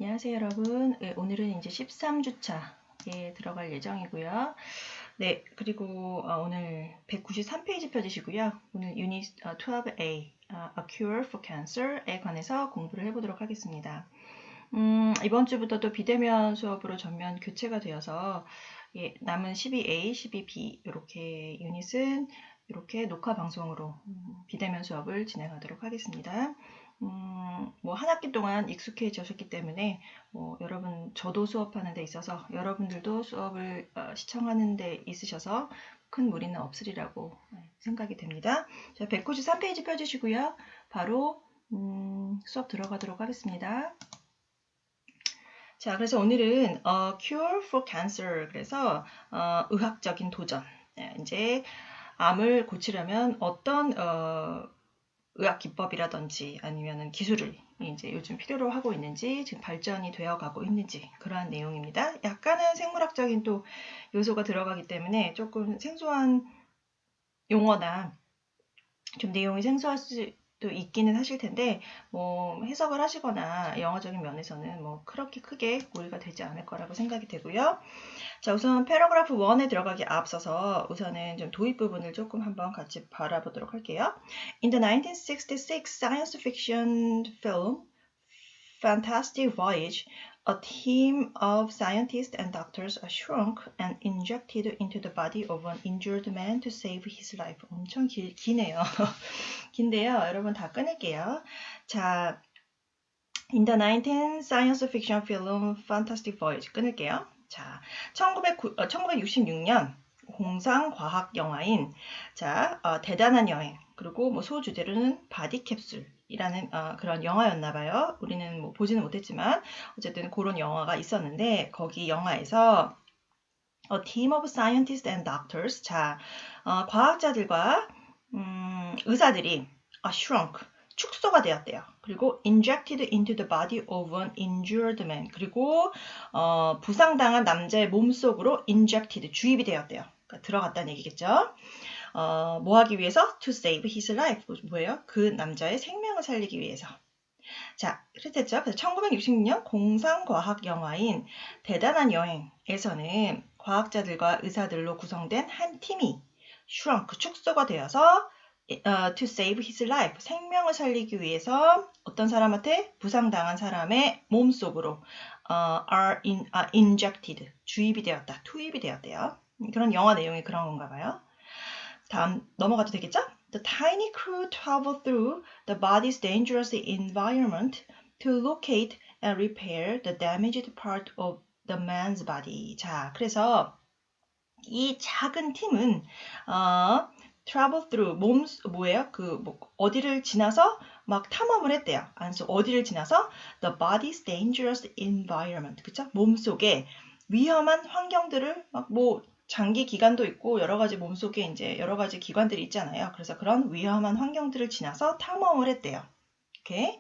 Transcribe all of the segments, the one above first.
안녕하세요 여러분. 네, 오늘은 이제 13주차에 들어갈 예정이고요. 네, 그리고 오늘 193페이지 펴주시고요. 오늘 유닛 12A A Cure for Cancer에 관해서 공부를 해보도록 하겠습니다. 이번 주부터 또 비대면 수업으로 전면 교체가 되어서 남은 12A, 12B 이렇게 유닛은 이렇게 녹화 방송으로 비대면 수업을 진행하도록 하겠습니다. 뭐 한 학기 동안 익숙해지셨기 때문에 여러분 저도 수업하는 데 있어서 여러분들도 수업을 시청하는 데 있으셔서 큰 무리는 없으리라고 생각이 됩니다. 자, 193페이지 펴주시고요. 바로 수업 들어가도록 하겠습니다. 자, 그래서 오늘은 Cure for Cancer, 그래서 의학적인 도전. 이제 암을 고치려면 어떤 의학 기법이라든지 아니면은 기술을 이제 요즘 필요로 하고 있는지, 지금 발전이 되어 가고 있는지, 그러한 내용입니다. 약간은 생물학적인 또 요소가 들어가기 때문에 조금 생소한 용어나 좀 내용이 생소할 수도 있기는 하실 텐데, 뭐 해석을 하시거나 영어적인 면에서는 뭐 그렇게 크게 무리가 되지 않을 거라고 생각이 되고요. 자, 우선 패러그래프 1에 들어가기 앞서서 우선은 좀 도입 부분을 조금 한번 같이 바라보도록 할게요. In the 1966 science fiction film Fantastic Voyage, a team of scientists and doctors are shrunk and injected into the body of an injured man to save his life. 엄청 기네요. 긴데요. 여러분 다 끊을게요. 자, In the 19 science fiction film Fantastic Voyage 끊을게요. 자, 1966년 공상 과학 영화인 대단한 여행, 그리고 뭐 소주제로는 바디캡슐이라는 그런 영화였나 봐요. 우리는 뭐 보지는 못했지만 어쨌든 그런 영화가 있었는데, 거기 영화에서 A team of scientists and doctors, 과학자들과 의사들이 shrunk, 축소가 되었대요. 그리고 injected into the body of an injured man, 그리고 부상당한 남자의 몸속으로 injected, 주입이 되었대요. 그러니까 들어갔다는 얘기겠죠. 뭐 하기 위해서? To save his life. 뭐예요? 그 남자의 생명을 살리기 위해서. 자, 그랬죠. 그래서 1966년 공상과학 영화인 대단한 여행에서는 과학자들과 의사들로 구성된 한 팀이 shrunk, 축소가 되어서 to save his life, 생명을 살리기 위해서 어떤 사람한테? 부상당한 사람의 몸속으로 injected, 주입이 되었다, 투입이 되었대요. 그런 영화 내용이 그런 건가 봐요. 다음 넘어가도 되겠죠? The tiny crew travel through the body's dangerous environment to locate and repair the damaged part of the man's body. 자, 그래서 이 작은 팀은 travel through, 뭐예요? 어디를 지나서 막 탐험을 했대요. 그래서 어디를 지나서 the body's dangerous environment, 그쵸? 몸속에 위험한 환경들을 장기 기간도 있고 여러 가지 몸속에 이제 여러 가지 기관들이 있잖아요. 그래서 그런 위험한 환경들을 지나서 탐험을 했대요. 오케이.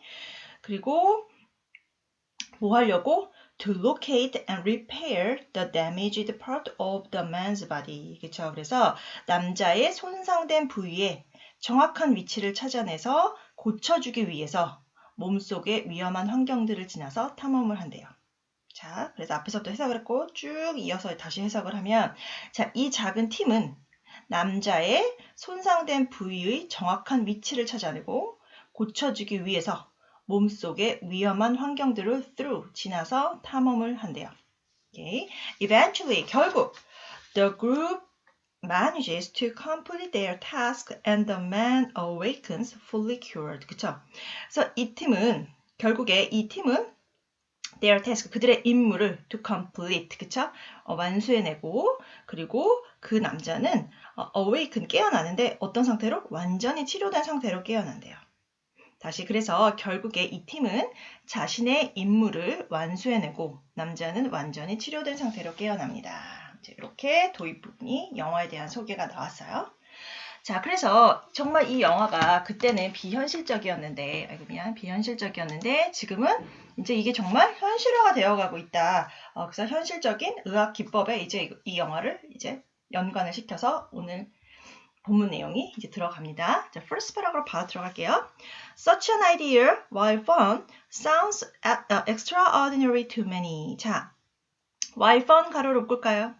그리고 뭐 하려고? To locate and repair the damaged part of the man's body. 그렇죠? 그래서 남자의 손상된 부위에 정확한 위치를 찾아내서 고쳐주기 위해서 몸속의 위험한 환경들을 지나서 탐험을 한대요. 자, 그래서 앞에서도 해석을 했고 쭉 이어서 다시 해석을 하면, 자, 이 작은 팀은 남자의 손상된 부위의 정확한 위치를 찾아내고 고쳐주기 위해서 몸속의 위험한 환경들을 through, 지나서 탐험을 한대요. Okay. Eventually, 결국 the group manages to complete their task and the man awakens fully cured. 그쵸? 그래서 결국에 이 팀은 their task, 그들의 임무를 to complete, 그쵸? 완수해내고, 그리고 그 남자는 awaken, 깨어나는데 어떤 상태로? 완전히 치료된 상태로 깨어난대요. 다시, 그래서 결국에 이 팀은 자신의 임무를 완수해내고 남자는 완전히 치료된 상태로 깨어납니다. 이렇게 도입 부분이 영화에 대한 소개가 나왔어요. 자, 그래서 정말 이 영화가 그때는 비현실적이었는데, 비현실적이었는데 지금은 이제 이게 정말 현실화가 되어가고 있다. 그래서 현실적인 의학 기법에 이제 이 영화를 이제 연관을 시켜서 오늘 본문 내용이 이제 들어갑니다. 자, first paragraph 바로 들어갈게요. Such an idea, while fun, sounds extraordinary to many. 자, while fun 가로로 묶을까요?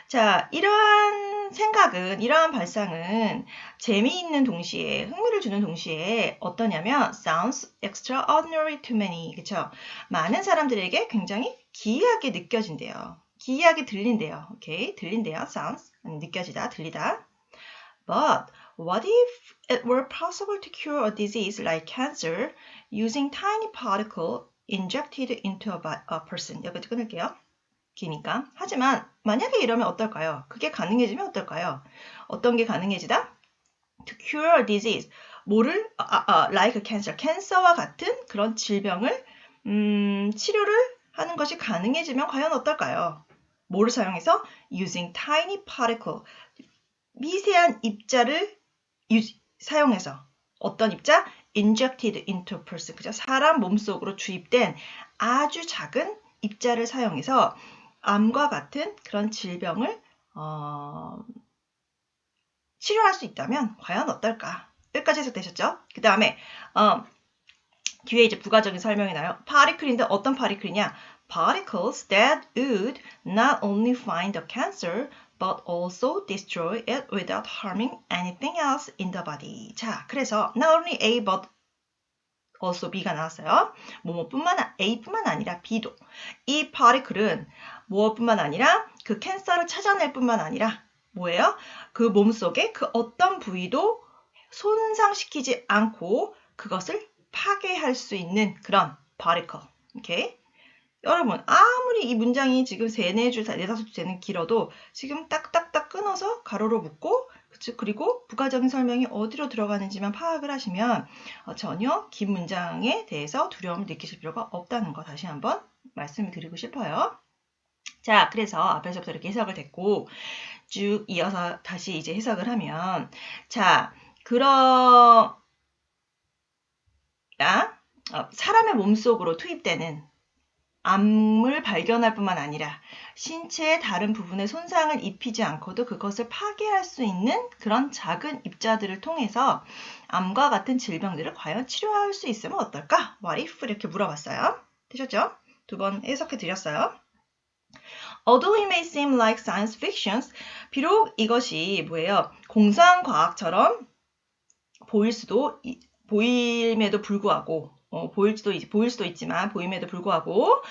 자, 이러한 생각은, 이러한 발상은 재미있는 동시에, 흥미를 주는 동시에 어떠냐면 sounds extraordinary to many. 그쵸? 많은 사람들에게 굉장히 기이하게 느껴진대요. 기이하게 들린대요. 오케이? 들린대요. sounds. 느껴지다, 들리다. But what if it were possible to cure a disease like cancer using tiny particle injected into a person? 여기까지 끊을게요. 기니까. 하지만 만약에 이러면 어떨까요? 그게 가능해지면 어떨까요? 어떤 게 가능해지다? To cure a disease. 뭐를? like cancer. 캔서와 같은 그런 질병을 치료를 하는 것이 가능해지면 과연 어떨까요? 뭐를 사용해서? Using tiny particle. 미세한 입자를 사용해서. 어떤 입자? Injected into a person. 그죠? 사람 몸속으로 주입된 아주 작은 입자를 사용해서 암과 같은 그런 질병을 치료할 수 있다면 과연 어떨까? 여기까지 해석되셨죠? 그 다음에 뒤에 이제 부가적인 설명이 나요. 파리클인데 어떤 파리클이냐? Particles that would not only find the cancer but also destroy it without harming anything else in the body. 자, 그래서 not only A but also B가 나왔어요. A뿐만 아니라 B도. 이 파리클은 무엇뿐만 아니라 그 캔서를 찾아낼 뿐만 아니라 뭐예요? 그 몸속에 그 어떤 부위도 손상시키지 않고 그것을 파괴할 수 있는 그런 particle. 오케이? 여러분, 아무리 이 문장이 지금 3-4줄, 4-5줄 되는 길어도 지금 딱딱딱 끊어서 가로로 묶고 그리고 부가적인 설명이 어디로 들어가는지만 파악을 하시면 전혀 긴 문장에 대해서 두려움을 느끼실 필요가 없다는 거 다시 한번 말씀을 드리고 싶어요. 자, 그래서 앞에서부터 이렇게 해석을 됐고 쭉 이어서 다시 이제 해석을 하면 자, 사람의 몸속으로 투입되는 암을 발견할 뿐만 아니라 신체의 다른 부분에 손상을 입히지 않고도 그것을 파괴할 수 있는 그런 작은 입자들을 통해서 암과 같은 질병들을 과연 치료할 수 있으면 어떨까? What if? 이렇게 물어봤어요. 되셨죠? 2번 해석해 드렸어요. Although it may seem like science fiction, 비록 이것이 뭐예요? 공상과학처럼 보임에도 불구하고 보일 수도 있지만 보임에도 불구하고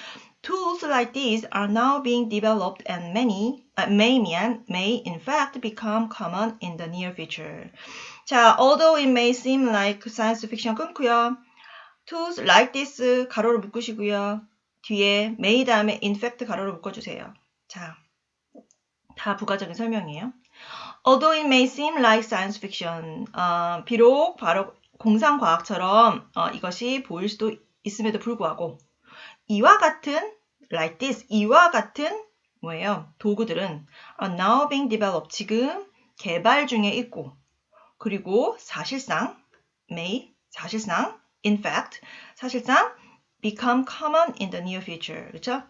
tools like these are now being developed and may in fact become common in the near future. 자, although it may seem like science fiction 끊고요. tools like this 가로로 묶으시고요. 뒤에 may 다음에 in fact 가로로 묶어주세요. 자, 다 부가적인 설명이에요. Although it may seem like science fiction, 비록 바로 공상과학처럼 이것이 보일 수도 있음에도 불구하고 이와 같은 like this, 이와 같은 뭐예요? 도구들은 are now being developed, 지금 개발 중에 있고 그리고 사실상 in fact, 사실상 become common in the near future. 그렇죠?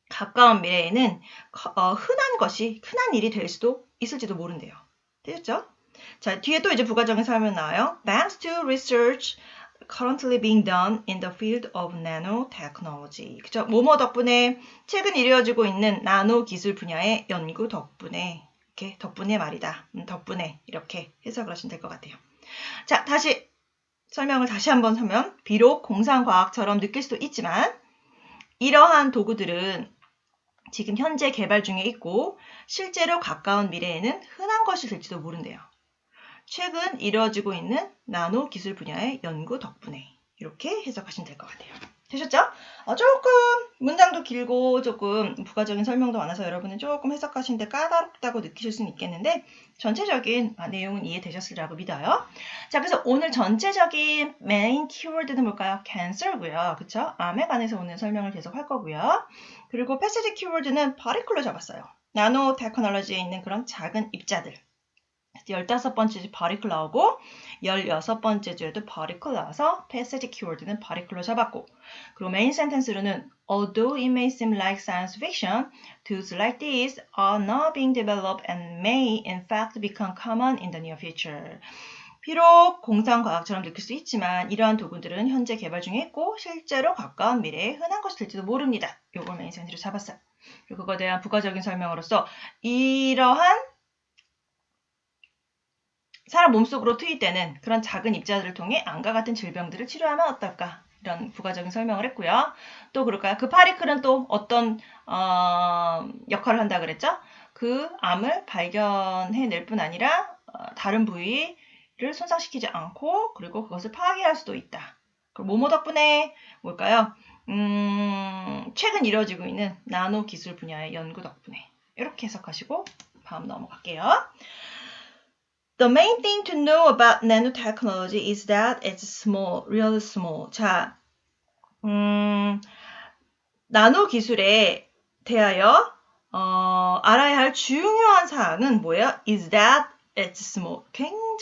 가까운 미래에는 흔한 일이 될 수도 있을지도 모른대요. 되셨죠? 자, 뒤에 또 이제 부가적인 설명 나와요. Thanks to research currently being done in the field of nanotechnology. 그죠? 뭐뭐 덕분에 최근 이루어지고 있는 나노 기술 분야의 연구 덕분에 이렇게 덕분에 말이다. 덕분에 이렇게 해석을 하시면 될 것 같아요. 자, 다시 설명을 다시 한번 하면 비록 공상과학처럼 느낄 수도 있지만 이러한 도구들은 지금 현재 개발 중에 있고 실제로 가까운 미래에는 흔한 것이 될지도 모른대요. 최근 이루어지고 있는 나노 기술 분야의 연구 덕분에 이렇게 해석하시면 될 것 같아요. 되셨죠? 조금 문장도 길고 조금 부가적인 설명도 많아서 여러분은 조금 해석하시는데 까다롭다고 느끼실 수는 있겠는데 전체적인 내용은 이해되셨으리라고 믿어요. 자, 그래서 오늘 전체적인 메인 키워드는 뭘까요? cancer고요. 그쵸? 암에 관해서 오늘 설명을 계속 할 거고요. 그리고 패시지 키워드는 particle로 잡았어요. 나노 테크놀로지에 있는 그런 작은 입자들. 15번째 주 particle 나오고 16번째 주에도 particle 나와서 passage keyword는 particle로 잡았고 그리고 메인 센텐스로는 Although it may seem like science fiction, tools like these are now being developed and may in fact become common in the near future. 비록 공상과학처럼 느낄 수 있지만 이러한 도구들은 현재 개발 중에 있고 실제로 가까운 미래에 흔한 것이 될지도 모릅니다. 요걸 메인 센텐스로 잡았어요. 그리고 그거에 대한 부가적인 설명으로서 이러한 사람 몸속으로 투입되는 그런 작은 입자들을 통해 암과 같은 질병들을 치료하면 어떨까? 이런 부가적인 설명을 했고요. 또 그럴까요? 그 파리클은 또 어떤 역할을 한다 그랬죠? 그 암을 발견해낼 뿐 아니라 다른 부위를 손상시키지 않고 그리고 그것을 파괴할 수도 있다. 그럼 뭐뭐 덕분에 뭘까요? 최근 이루어지고 있는 나노 기술 분야의 연구 덕분에 이렇게 해석하시고 다음 넘어갈게요. The main thing to know about nanotechnology is that it's small, really small. 자, 나노 기술에 대하여 알아야 할 중요한 사항은 뭐예요? Is that it's small.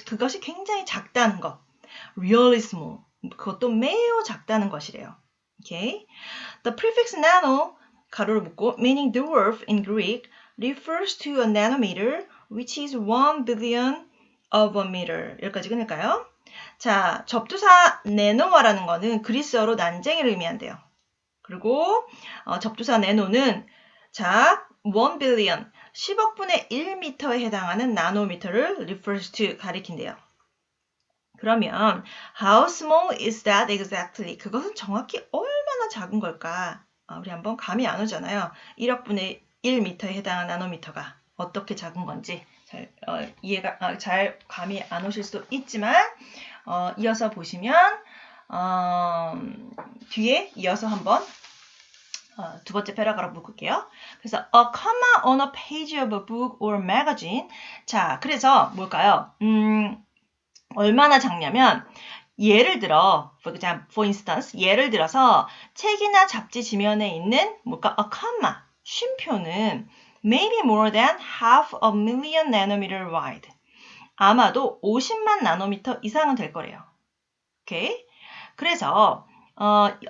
그것이 굉장히 작다는 것. Really small. 그것도 매우 작다는 것이래요. Okay? The prefix nano, 가로를 묶고, meaning dwarf in Greek, refers to a nanometer, which is 1 billion of a meter. 여기까지 끊을까요? 자, 접두사 네노와라는 거는 그리스어로 난쟁이를 의미한대요. 그리고 접두사 네노는 자, 1 billion, 10억분의 1m에 해당하는 나노미터를 refers to 가리킨대요. 그러면 how small is that exactly? 그것은 정확히 얼마나 작은 걸까? 우리 한번 감이 안 오잖아요. 1억분의 1m에 해당하는 나노미터가 어떻게 작은 건지 이해가 잘 감이 안 오실 수도 있지만 이어서 보시면 뒤에 이어서 한번 두 번째 패러그래프 묶을게요. 그래서 a comma on a page of a book or magazine. 자, 그래서 뭘까요? 얼마나 작냐면 예를 들어 for instance 예를 들어서 책이나 잡지 지면에 있는 뭘까? a comma 쉼표는 maybe more than half a million nanometer wide. 아마도 50만 나노미터 이상은 될 거래요. 오케이? 그래서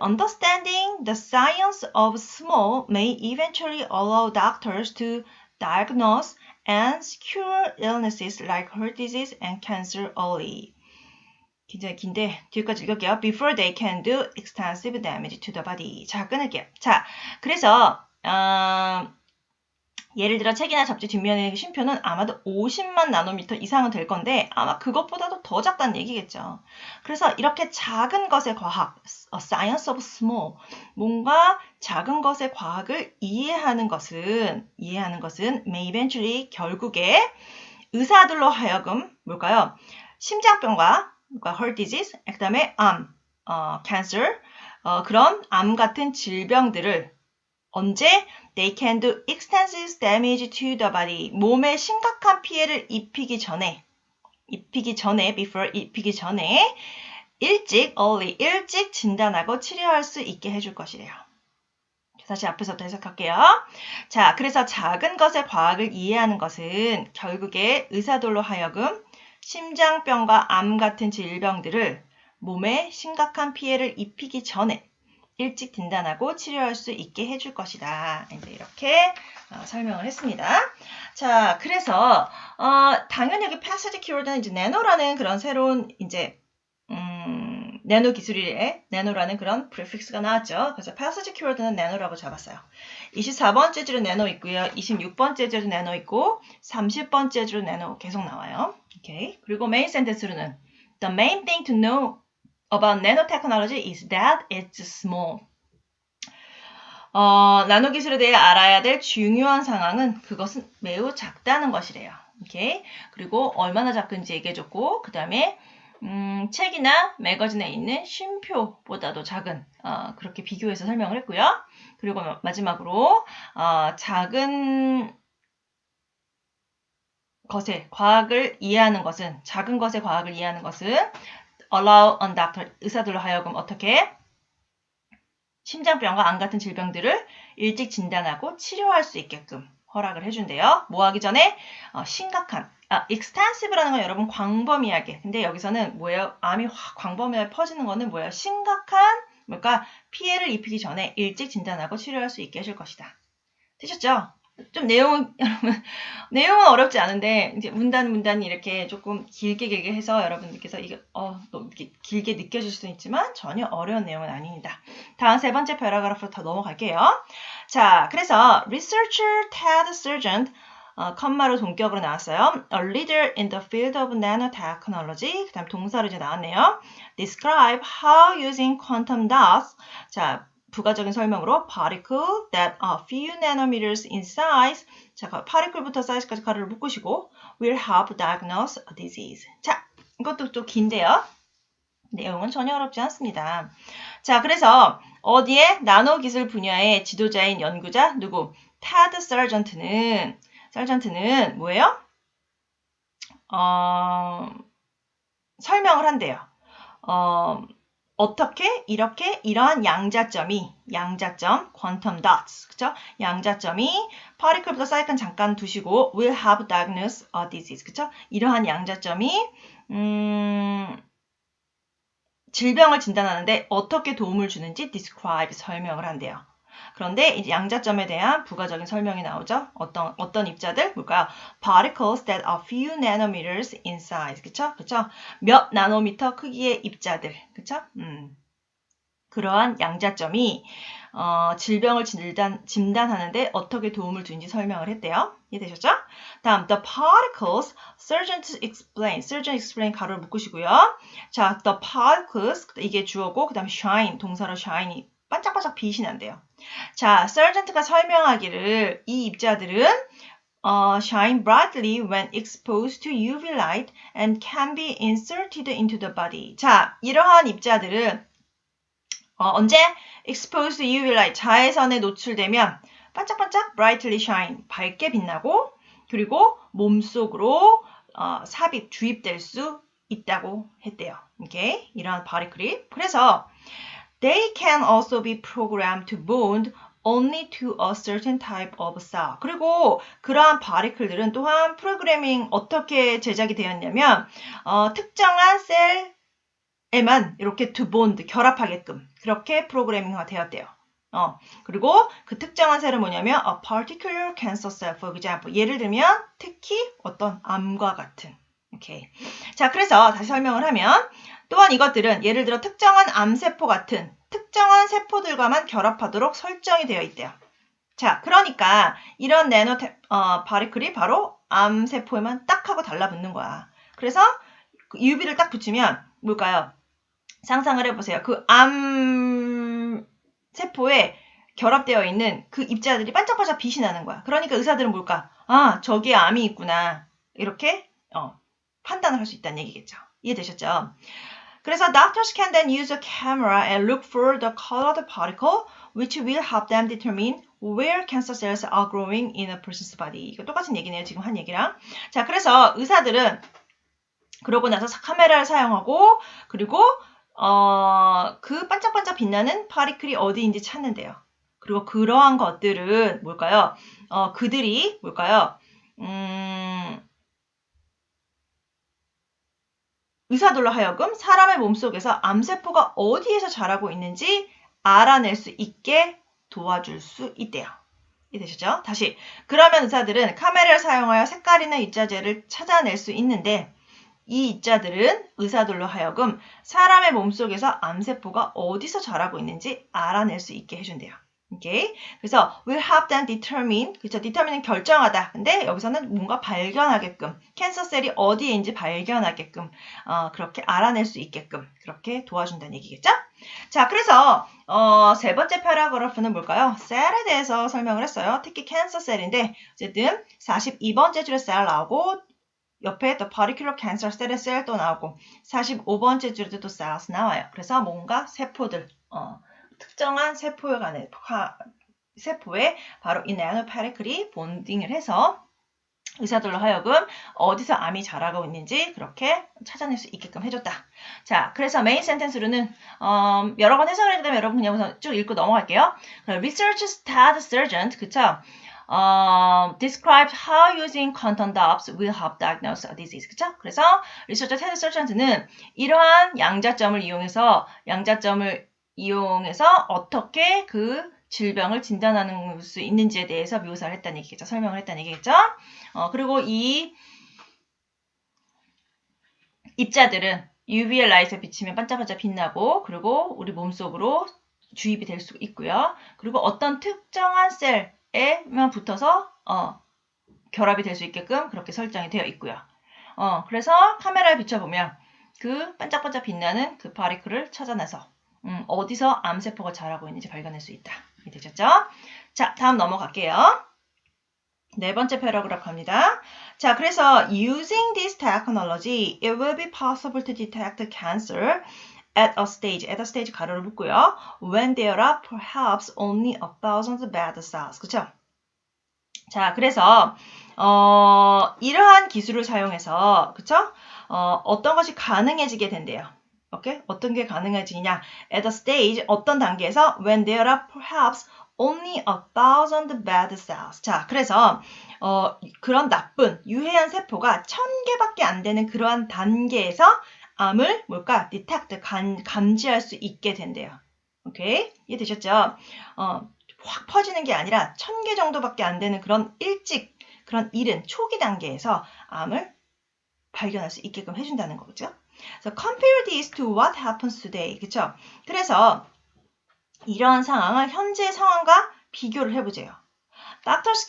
understanding the science of small may eventually allow doctors to diagnose and cure illnesses like heart disease and cancer early. 굉장히 긴데 뒤에까지 읽을게요. Before they can do extensive damage to the body. 자, 끊을게요. 자, 그래서 예를 들어 책이나 잡지 뒷면의 쉼표는 아마도 50만 나노미터 이상은 될 건데 아마 그것보다도 더 작다는 얘기겠죠. 그래서 이렇게 작은 것의 과학, science of small, 뭔가 작은 것의 과학을 이해하는 것은 may eventually 결국에 의사들로 하여금 뭘까요? 심장병과 그러니까 heart disease, 그 다음에 암, cancer, 그런 암 같은 질병들을 언제 they can do extensive damage to the body. 몸에 심각한 피해를 입히기 전에 일찍 진단하고 치료할 수 있게 해줄 것이래요. 다시 앞에서부터 해석할게요. 자, 그래서 작은 것의 과학을 이해하는 것은 결국에 의사들로 하여금 심장병과 암 같은 질병들을 몸에 심각한 피해를 입히기 전에 일찍 진단하고 치료할 수 있게 해줄 것이다. 이제 이렇게 설명을 했습니다. 자, 그래서 당연히 여기 passage keyword는 이제 나노라는 그런 새로운 이제 나노 기술에 나노라는 그런 prefix가 나왔죠. 그래서 passage keyword는 나노라고 잡았어요. 24번째 줄은 나노 있고요. 26번째 줄은 나노 있고 30번째 줄은 나노 계속 나와요. 오케이. 그리고 메인 센텐스로는 the main thing to know about nanotechnology is that it's small. 나노 기술에 대해 알아야 될 중요한 상황은 그것은 매우 작다는 것이래요. 오케이. 그리고 얼마나 작은지 얘기해줬고, 그 다음에 책이나 매거진에 있는 쉼표보다도 작은 그렇게 비교해서 설명을 했고요. 그리고 마지막으로 작은 것의 과학을 이해하는 것은 작은 것의 과학을 이해하는 것은 allow a doctor 의사들로 하여금 어떻게 심장병과 암 같은 질병들을 일찍 진단하고 치료할 수 있게끔 허락을 해준대요. 뭐 하기 전에 심각한 extensive라는 건 여러분 광범위하게. 근데 여기서는 뭐예요? 암이 확 광범위하게 퍼지는 거는 뭐예요? 심각한 피해를 입히기 전에 일찍 진단하고 치료할 수 있게 해줄 것이다. 되셨죠? 좀 내용은 내용은 어렵지 않은데 이제 문단이 이렇게 조금 길게 해서 여러분들께서 이게 이렇게 길게 느껴질 수는 있지만 전혀 어려운 내용은 아닙니다. 다음 세 번째 패러그래프로 더 넘어갈게요. 자, 그래서 researcher Ted Sargent 컴마로 동격으로 나왔어요. A leader in the field of nanotechnology. 그 다음 동사로 이제 나왔네요. Describe how using quantum dots. 자, 부가적인 설명으로 particle that are few nanometers in size. 자, particle부터 size까지 가로를 묶으시고 will help diagnose a disease. 자, 이것도 좀 긴데요. 내용은 전혀 어렵지 않습니다. 자, 그래서 어디에 나노 기술 분야의 지도자인 연구자 누구? 테드 서전트는 뭐예요? 설명을 한대요. 어떻게 이렇게 이러한 양자점 quantum dots, 그쵸? 양자점이 particle부터 사이클 잠깐 두시고 will have diagnosed a disease, 그쵸? 이러한 양자점이 질병을 진단하는데 어떻게 도움을 주는지 describe 설명을 한대요. 그런데 이제 양자점에 대한 부가적인 설명이 나오죠. 어떤 입자들? 뭘까요? Particles that are few nanometers in size. 그쵸? 몇 나노미터 크기의 입자들. 그쵸? 그러한 양자점이 질병을 진단하는데 어떻게 도움을 주는지 설명을 했대요. 이해되셨죠? 다음, the particles, Sargent explain 가로를 묶으시고요. 자, the particles, 이게 주어고, 그 다음 shine, 동사로 shine이 반짝반짝 빛이 난대요. 자, Sargent가 설명하기를 이 입자들은 shine brightly when exposed to UV light and can be inserted into the body. 자, 이러한 입자들은 언제? exposed to UV light, 자외선에 노출되면 반짝반짝 brightly shine, 밝게 빛나고 그리고 몸속으로 삽입, 주입될 수 있다고 했대요. 오케이? 이러한 particle. 그래서 they can also be programmed to bond only to a certain type of cell. 그리고 그러한 particle들은 또한 프로그래밍 어떻게 제작이 되었냐면 특정한 셀에만 이렇게 to bond, 결합하게끔 그렇게 프로그래밍화 되었대요. 그리고 그 특정한 셀은 뭐냐면 a particular cancer cell, for example. 예를 들면 특히 어떤 암과 같은. 오케이. 자, 그래서 다시 설명을 하면 또한 이것들은 예를 들어 특정한 암세포 같은 특정한 세포들과만 결합하도록 설정이 되어 있대요. 자, 그러니까 이런 나노 파리클이 바로 암세포에만 딱 하고 달라붙는 거야. 그래서 UV를 딱 붙이면 뭘까요? 상상을 해보세요. 그 암세포에 결합되어 있는 그 입자들이 반짝반짝 빛이 나는 거야. 그러니까 의사들은 뭘까? 아, 저기에 암이 있구나. 이렇게 판단을 할 수 있다는 얘기겠죠. 이해되셨죠? 그래서 doctors can then use a camera and look for the colored particle which will help them determine where cancer cells are growing in a person's body. 이거 똑같은 얘기네요. 지금 한 얘기랑. 자, 그래서 의사들은 그러고 나서 카메라를 사용하고 그리고 그 반짝반짝 빛나는 파리클이 어디인지 찾는데요. 그리고 그러한 것들은 뭘까요? 그들이 뭘까요? 의사들로 하여금 사람의 몸속에서 암세포가 어디에서 자라고 있는지 알아낼 수 있게 도와줄 수 있대요. 이해되셨죠? 다시. 그러면 의사들은 카메라를 사용하여 색깔이나 입자재를 찾아낼 수 있는데 이 입자들은 의사들로 하여금 사람의 몸속에서 암세포가 어디서 자라고 있는지 알아낼 수 있게 해준대요. 오케이? 그래서 will help them determine, 그렇죠? determine은 결정하다. 근데 여기서는 뭔가 발견하게끔, 캔서셀이 어디에인지 발견하게끔, 그렇게 알아낼 수 있게끔 그렇게 도와준다는 얘기겠죠? 자, 그래서 세 번째 패러그래프는 뭘까요? 셀에 대해서 설명을 했어요. 특히 캔서셀인데 어쨌든 42번째 줄에 셀 나오고 옆에 또 particular cancer 셀의 셀 또 나오고 45번째 줄에도 또 cells 나와요. 그래서 뭔가 세포들, 특정한 세포에 바로 이 나노파리클이 본딩을 해서 의사들로 하여금 어디서 암이 자라고 있는지 그렇게 찾아낼 수 있게끔 해줬다. 자, 그래서 메인 센텐스로는 여러 번 해석을 하기 때문에 여러분 그냥 우선 쭉 읽고 넘어갈게요. Researchers Ted Sargent, 그쵸? describe how using cotton drops will help diagnose a disease. 그쵸? 그래서 리서처 테드 서전트는 이러한 양자점을 이용해서 어떻게 그 질병을 진단하는 수 있는지에 대해서 묘사를 했다는 얘기겠죠. 설명을 했다는 얘기겠죠. 그리고 이 입자들은 UV의 라이트에 비치면 반짝반짝 빛나고 그리고 우리 몸속으로 주입이 될 수 있고요. 그리고 어떤 특정한 셀에만 붙어서 결합이 될 수 있게끔 그렇게 설정이 되어 있고요. 그래서 카메라에 비춰보면 그 반짝반짝 빛나는 그 파리클을 찾아내서 어디서 암세포가 자라고 있는지 발견할 수 있다. 되셨죠? 자, 다음 넘어갈게요. 네 번째 패러그래프 갑니다. 자, 그래서 using this technology, it will be possible to detect cancer at a stage 가로를 묶고요. when there are perhaps only 1,000 bad cells. 그쵸? 자, 그래서 이러한 기술을 사용해서 그쵸? 어떤 것이 가능해지게 된대요. 오케이? 어떤 게 가능해지냐? At a stage, 어떤 단계에서 when there are perhaps only 1,000 bad cells. 자, 그래서 그런 나쁜 유해한 세포가 1,000개밖에 안 되는 그러한 단계에서 암을 뭘까? detect, 감지할 수 있게 된대요. 오케이? 이해되셨죠? 확 퍼지는 게 아니라 1,000개 정도밖에 안 되는 그런 그런 이른 초기 단계에서 암을 발견할 수 있게끔 해준다는 거죠. So compare this to what happens today. 그쵸? 그래서 이러한 상황을 현재 상황과 비교를 해보세요. Doctors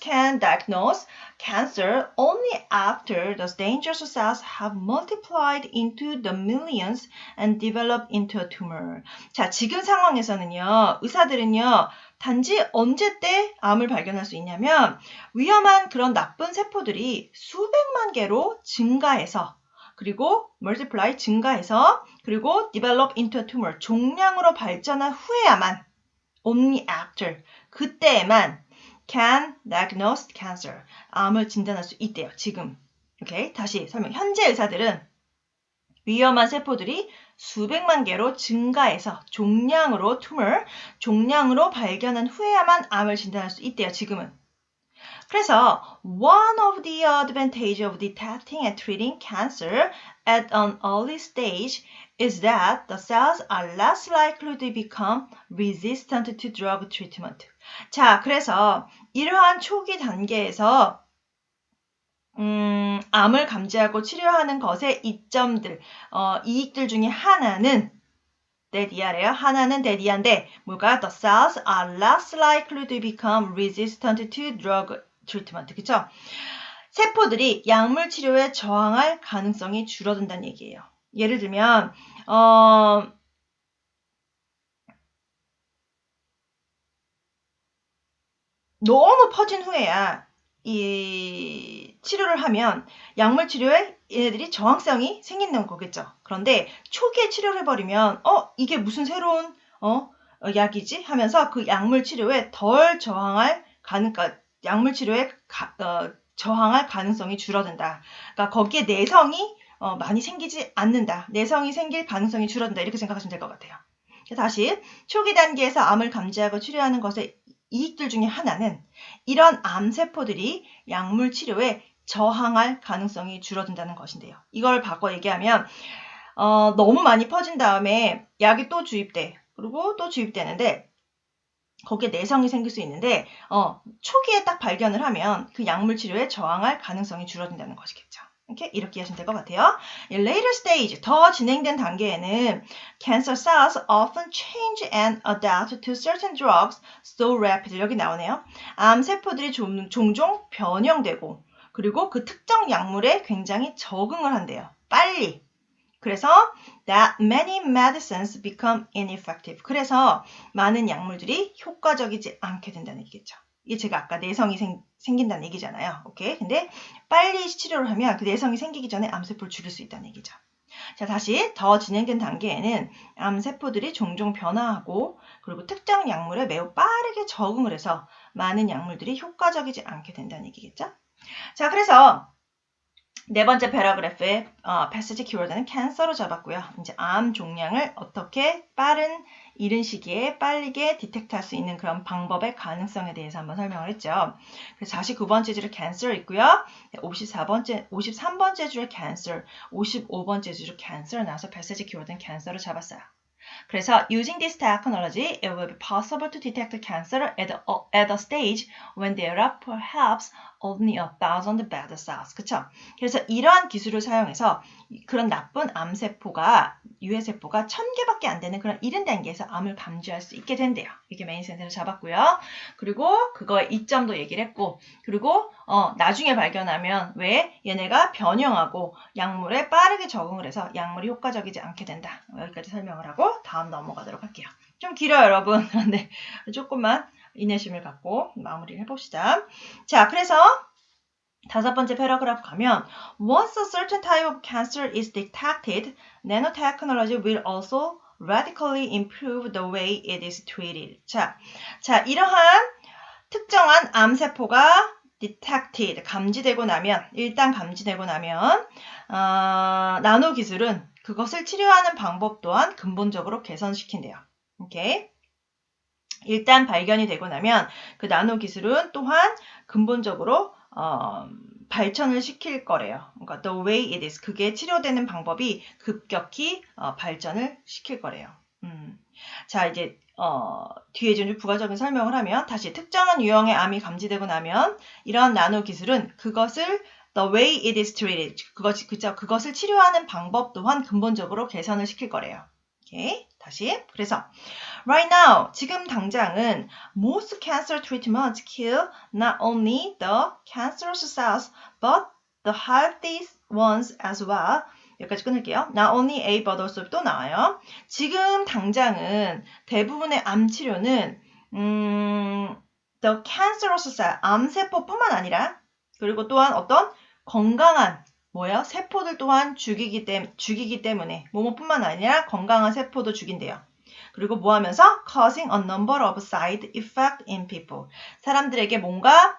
can diagnose cancer only after the dangerous cells have multiplied into the millions and developed into a tumor. 자, 지금 상황에서는요, 의사들은요, 단지 언제 때 암을 발견할 수 있냐면 위험한 그런 나쁜 세포들이 수백만 개로 증가해서 그리고 multiply 증가해서 그리고 develop into a tumor 종양으로 발전한 후에야만 only after 그때에만 can diagnose cancer 암을 진단할 수 있대요. 지금. 오케이. 다시 설명. 현재 의사들은 위험한 세포들이 수백만 개로 증가해서 종양으로 tumor 종양으로 발견한 후에야만 암을 진단할 수 있대요. 지금은. 그래서 one of the advantages of detecting and treating cancer at an early stage is that the cells are less likely to become resistant to drug treatment. 자, 그래서 이러한 초기 단계에서 암을 감지하고 치료하는 것의 이점들, 이익들 중에 하나는 데디아래요. 하나는 데디아인데 뭘까요? The cells are less likely to become resistant to drug treatment. 그쵸? 세포들이 약물 치료에 저항할 가능성이 줄어든다는 얘기예요. 예를 들면 너무 퍼진 후에야 이 치료를 하면 약물 치료에 얘네들이 저항성이 생긴다는 거겠죠. 그런데 초기에 치료를 해버리면 이게 무슨 새로운 약이지 하면서 그 약물 치료에 덜 저항할 약물 치료에 저항할 가능성이 줄어든다. 그러니까 거기에 내성이 많이 생기지 않는다. 내성이 생길 가능성이 줄어든다. 이렇게 생각하시면 될 것 같아요. 다시 초기 단계에서 암을 감지하고 치료하는 것의 이익들 중에 하나는 이런 암세포들이 약물 치료에 저항할 가능성이 줄어든다는 것인데요. 이걸 바꿔 얘기하면 너무 많이 퍼진 다음에 약이 또 주입돼. 그리고 또 주입되는데 거기에 내성이 생길 수 있는데 초기에 딱 발견을 하면 그 약물 치료에 저항할 가능성이 줄어든다는 것이겠죠. 이렇게 하시면 될 것 같아요. Later stage, 더 진행된 단계에는 cancer cells often change and adapt to certain drugs so rapidly. 여기 나오네요. 암세포들이 종종 변형되고 그리고 그 특정 약물에 굉장히 적응을 한대요. 빨리. 그래서 that many medicines become ineffective. 그래서 많은 약물들이 효과적이지 않게 된다는 얘기겠죠. 이게 제가 아까 내성이 생긴다는 얘기잖아요. 오케이. 근데 빨리 치료를 하면 그 내성이 생기기 전에 암세포를 죽일 수 있다는 얘기죠. 자, 다시 더 진행된 단계에는 암세포들이 종종 변화하고 그리고 특정 약물에 매우 빠르게 적응을 해서 많은 약물들이 효과적이지 않게 된다는 얘기겠죠. 자, 그래서 네 번째 패러그래프의 패시지 키워드는 캔서로 잡았고요. 이제 암 종양을 어떻게 빠른 이른 시기에 빠르게 디텍트할 수 있는 그런 방법의 가능성에 대해서 한번 설명을 했죠. 그래서 49번째 줄에 cancer 있고요. 53번째 줄에 cancer, 55번째 줄에 cancer 나와서 패시지 키워드는 cancer를 잡았어요. 그래서 using this technology, it will be possible to detect cancer at a stage when there are perhaps only 1,000 bad cells. 그쵸? 그래서 이러한 기술을 사용해서 그런 나쁜 암세포가, 유해세포가 1,000개밖에 안 되는 그런 이른 단계에서 암을 감지할 수 있게 된대요. 이게 메인 센터를 잡았고요. 그리고 그거의 이점도 얘기를 했고, 그리고 나중에 발견하면 왜 얘네가 변형하고 약물에 빠르게 적응을 해서 약물이 효과적이지 않게 된다. 여기까지 설명을 하고 다음 넘어가도록 할게요. 좀 길어요, 여러분. 그런데 조금만 인내심을 갖고 마무리를 해봅시다. 자, 그래서 5번째 패러그래프 가면 Once a certain type of cancer is detected, nanotechnology will also radically improve the way it is treated. 자, 이러한 특정한 암세포가 detected, 감지되고 나면, 일단 감지되고 나면 나노 기술은 그것을 치료하는 방법 또한 근본적으로 개선시킨대요. 오케이? 일단 발견이 되고 나면 그 나노 기술은 또한 근본적으로 발전을 시킬 거래요. 그러니까 the way it is, 그게 치료되는 방법이 급격히 발전을 시킬 거래요. 자, 이제 뒤에 좀 부가적인 설명을 하면 다시 특정한 유형의 암이 감지되고 나면 이러한 나노 기술은 그것을 the way it is treated, 그것을 치료하는 방법 또한 근본적으로 개선을 시킬 거래요. 오케이? 다시. 그래서 right now, 지금 당장은 most cancer treatments kill not only the cancerous cells but the healthy ones as well. 여기까지 끊을게요. Not only A but also 또 나와요. 지금 당장은 대부분의 암 치료는 the cancerous cell, 암세포뿐만 아니라 그리고 또한 어떤 건강한 뭐예요? 세포들 또한 죽이기 때문에 뭐뭐뿐만 아니라 건강한 세포도 죽인대요. 그리고 뭐 하면서 causing a number of side effects in people. 사람들에게 뭔가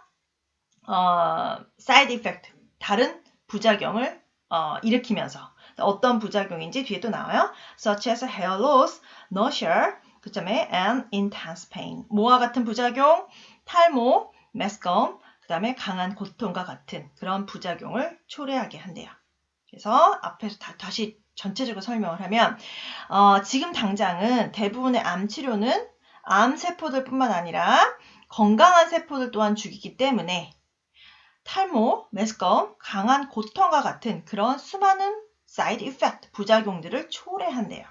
side effect, 다른 부작용을 일으키면서 어떤 부작용인지 뒤에 또 나와요. Such as hair loss, nausea, 그 다음에 and intense pain. 뭐와 같은 부작용? 탈모, 메스꺼움, 그 다음에 강한 고통과 같은 그런 부작용을 초래하게 한대요. 그래서 앞에서 다시 전체적으로 설명을 하면 지금 당장은 대부분의 암 치료는 암 세포들뿐만 아니라 건강한 세포들 또한 죽이기 때문에 탈모, 메스꺼움, 강한 고통과 같은 그런 수많은 side effect, 부작용들을 초래한대요.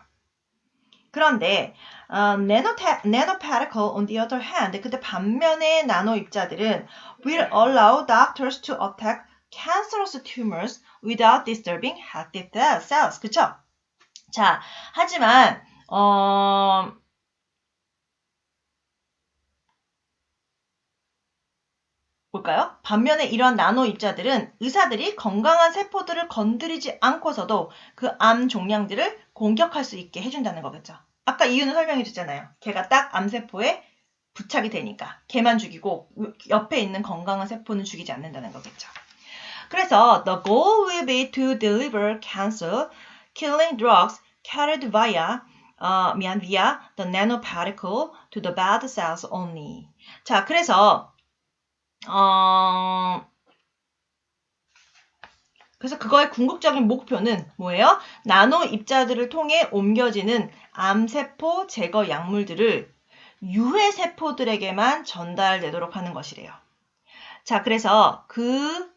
그런데 nanoparticle on the other hand, 근데 반면에 나노 입자들은 will allow doctors to attack cancerous tumors without disturbing healthy cells. 그쵸? 자, 하지만 볼까요? 반면에 이러한 나노 입자들은 의사들이 건강한 세포들을 건드리지 않고서도 그 암 종양들을 공격할 수 있게 해준다는 거겠죠. 아까 이유는 설명해 줬잖아요. 걔가 딱 암세포에 부착이 되니까 걔만 죽이고 옆에 있는 건강한 세포는 죽이지 않는다는 거겠죠. 그래서 the goal will be to deliver cancer killing drugs carried via the nanoparticle to the bad cells only. 자, 그래서 그거의 궁극적인 목표는 뭐예요? 나노 입자들을 통해 옮겨지는 암세포 제거 약물들을 유해세포들에게만 전달되도록 하는 것이래요. 자, 그래서 그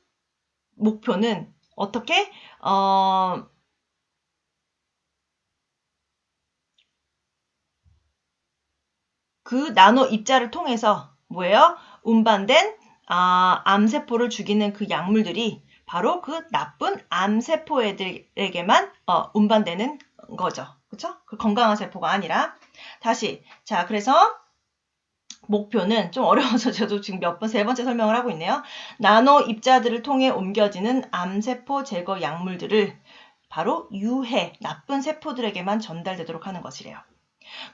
목표는 어떻게? 그 나노 입자를 통해서 뭐예요? 운반된 암세포를 죽이는 그 약물들이 바로 그 나쁜 암세포 애들에게만 운반되는 거죠. 그쵸? 그 건강한 세포가 아니라. 다시. 자, 그래서 목표는 좀 어려워서 저도 지금 세 번째 설명을 하고 있네요. 나노 입자들을 통해 옮겨지는 암세포 제거 약물들을 바로 유해, 나쁜 세포들에게만 전달되도록 하는 것이래요.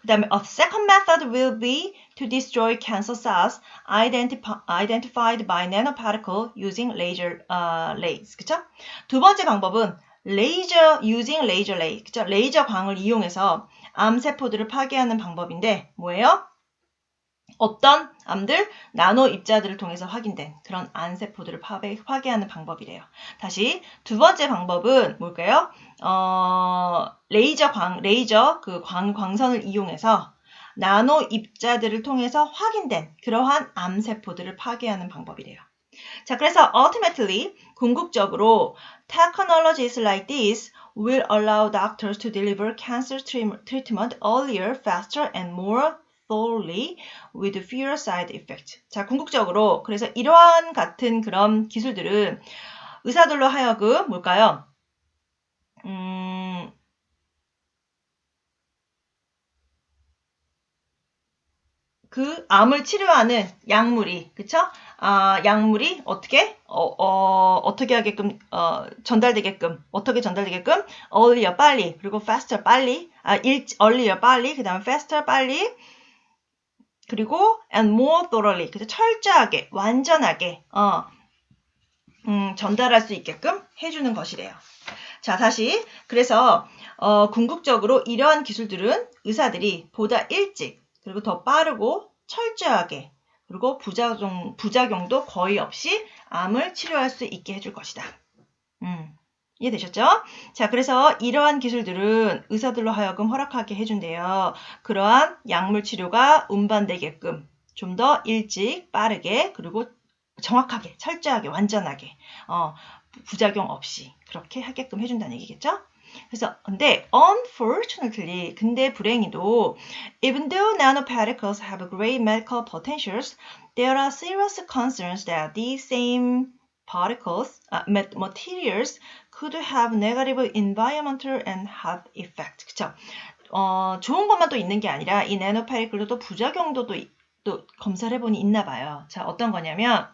그 다음에 a second method will be to destroy cancer cells identified by nanoparticle using laser rays. 그쵸? 두 번째 방법은 using laser ray. 그쵸? 레이저 광을 이용해서 암세포들을 파괴하는 방법인데 뭐예요? 어떤 암들? 나노 입자들을 통해서 확인된 그런 암세포들을 파괴하는 방법이래요. 다시 두 번째 방법은 뭘까요? 레이저 광선을 이용해서 나노 입자들을 통해서 확인된 그러한 암세포들을 파괴하는 방법이래요. 자, 그래서 ultimately 궁극적으로 technologies like this will allow doctors to deliver cancer treatment earlier, faster, and more thoroughly with fewer side effects. 자, 궁극적으로 그래서 이러한 같은 그런 기술들은 의사들로 하여금 뭘까요? 그 암을 치료하는 약물이, 그쵸? 약물이 어떻게 하게끔, 전달되게끔, 어떻게 전달되게끔, earlier, 빨리, 그리고 faster, 빨리, earlier, 빨리, 그 다음에 faster, 빨리, 그리고 and more thoroughly, 그래서 철저하게, 완전하게, 전달할 수 있게끔 해주는 것이래요. 자, 다시, 그래서, 궁극적으로 이러한 기술들은 의사들이 보다 일찍, 그리고 더 빠르고 철저하게 그리고 부작용도 거의 없이 암을 치료할 수 있게 해줄 것이다. 이해되셨죠? 자, 그래서 이러한 기술들은 의사들로 하여금 허락하게 해준대요. 그러한 약물 치료가 운반되게끔 좀 더 일찍, 빠르게, 그리고 정확하게, 철저하게, 완전하게, 부작용 없이 그렇게 하게끔 해준다는 얘기겠죠? 그래서 근데 unfortunately 근데 불행히도 even though nanoparticles have great medical potentials, there are serious concerns that these same particles, materials could have negative environmental and health effect. 그쵸? 좋은 것만 또 있는 게 아니라 이 나노파리클도 부작용도 또 검사를 해보니 있나 봐요. 자, 어떤 거냐면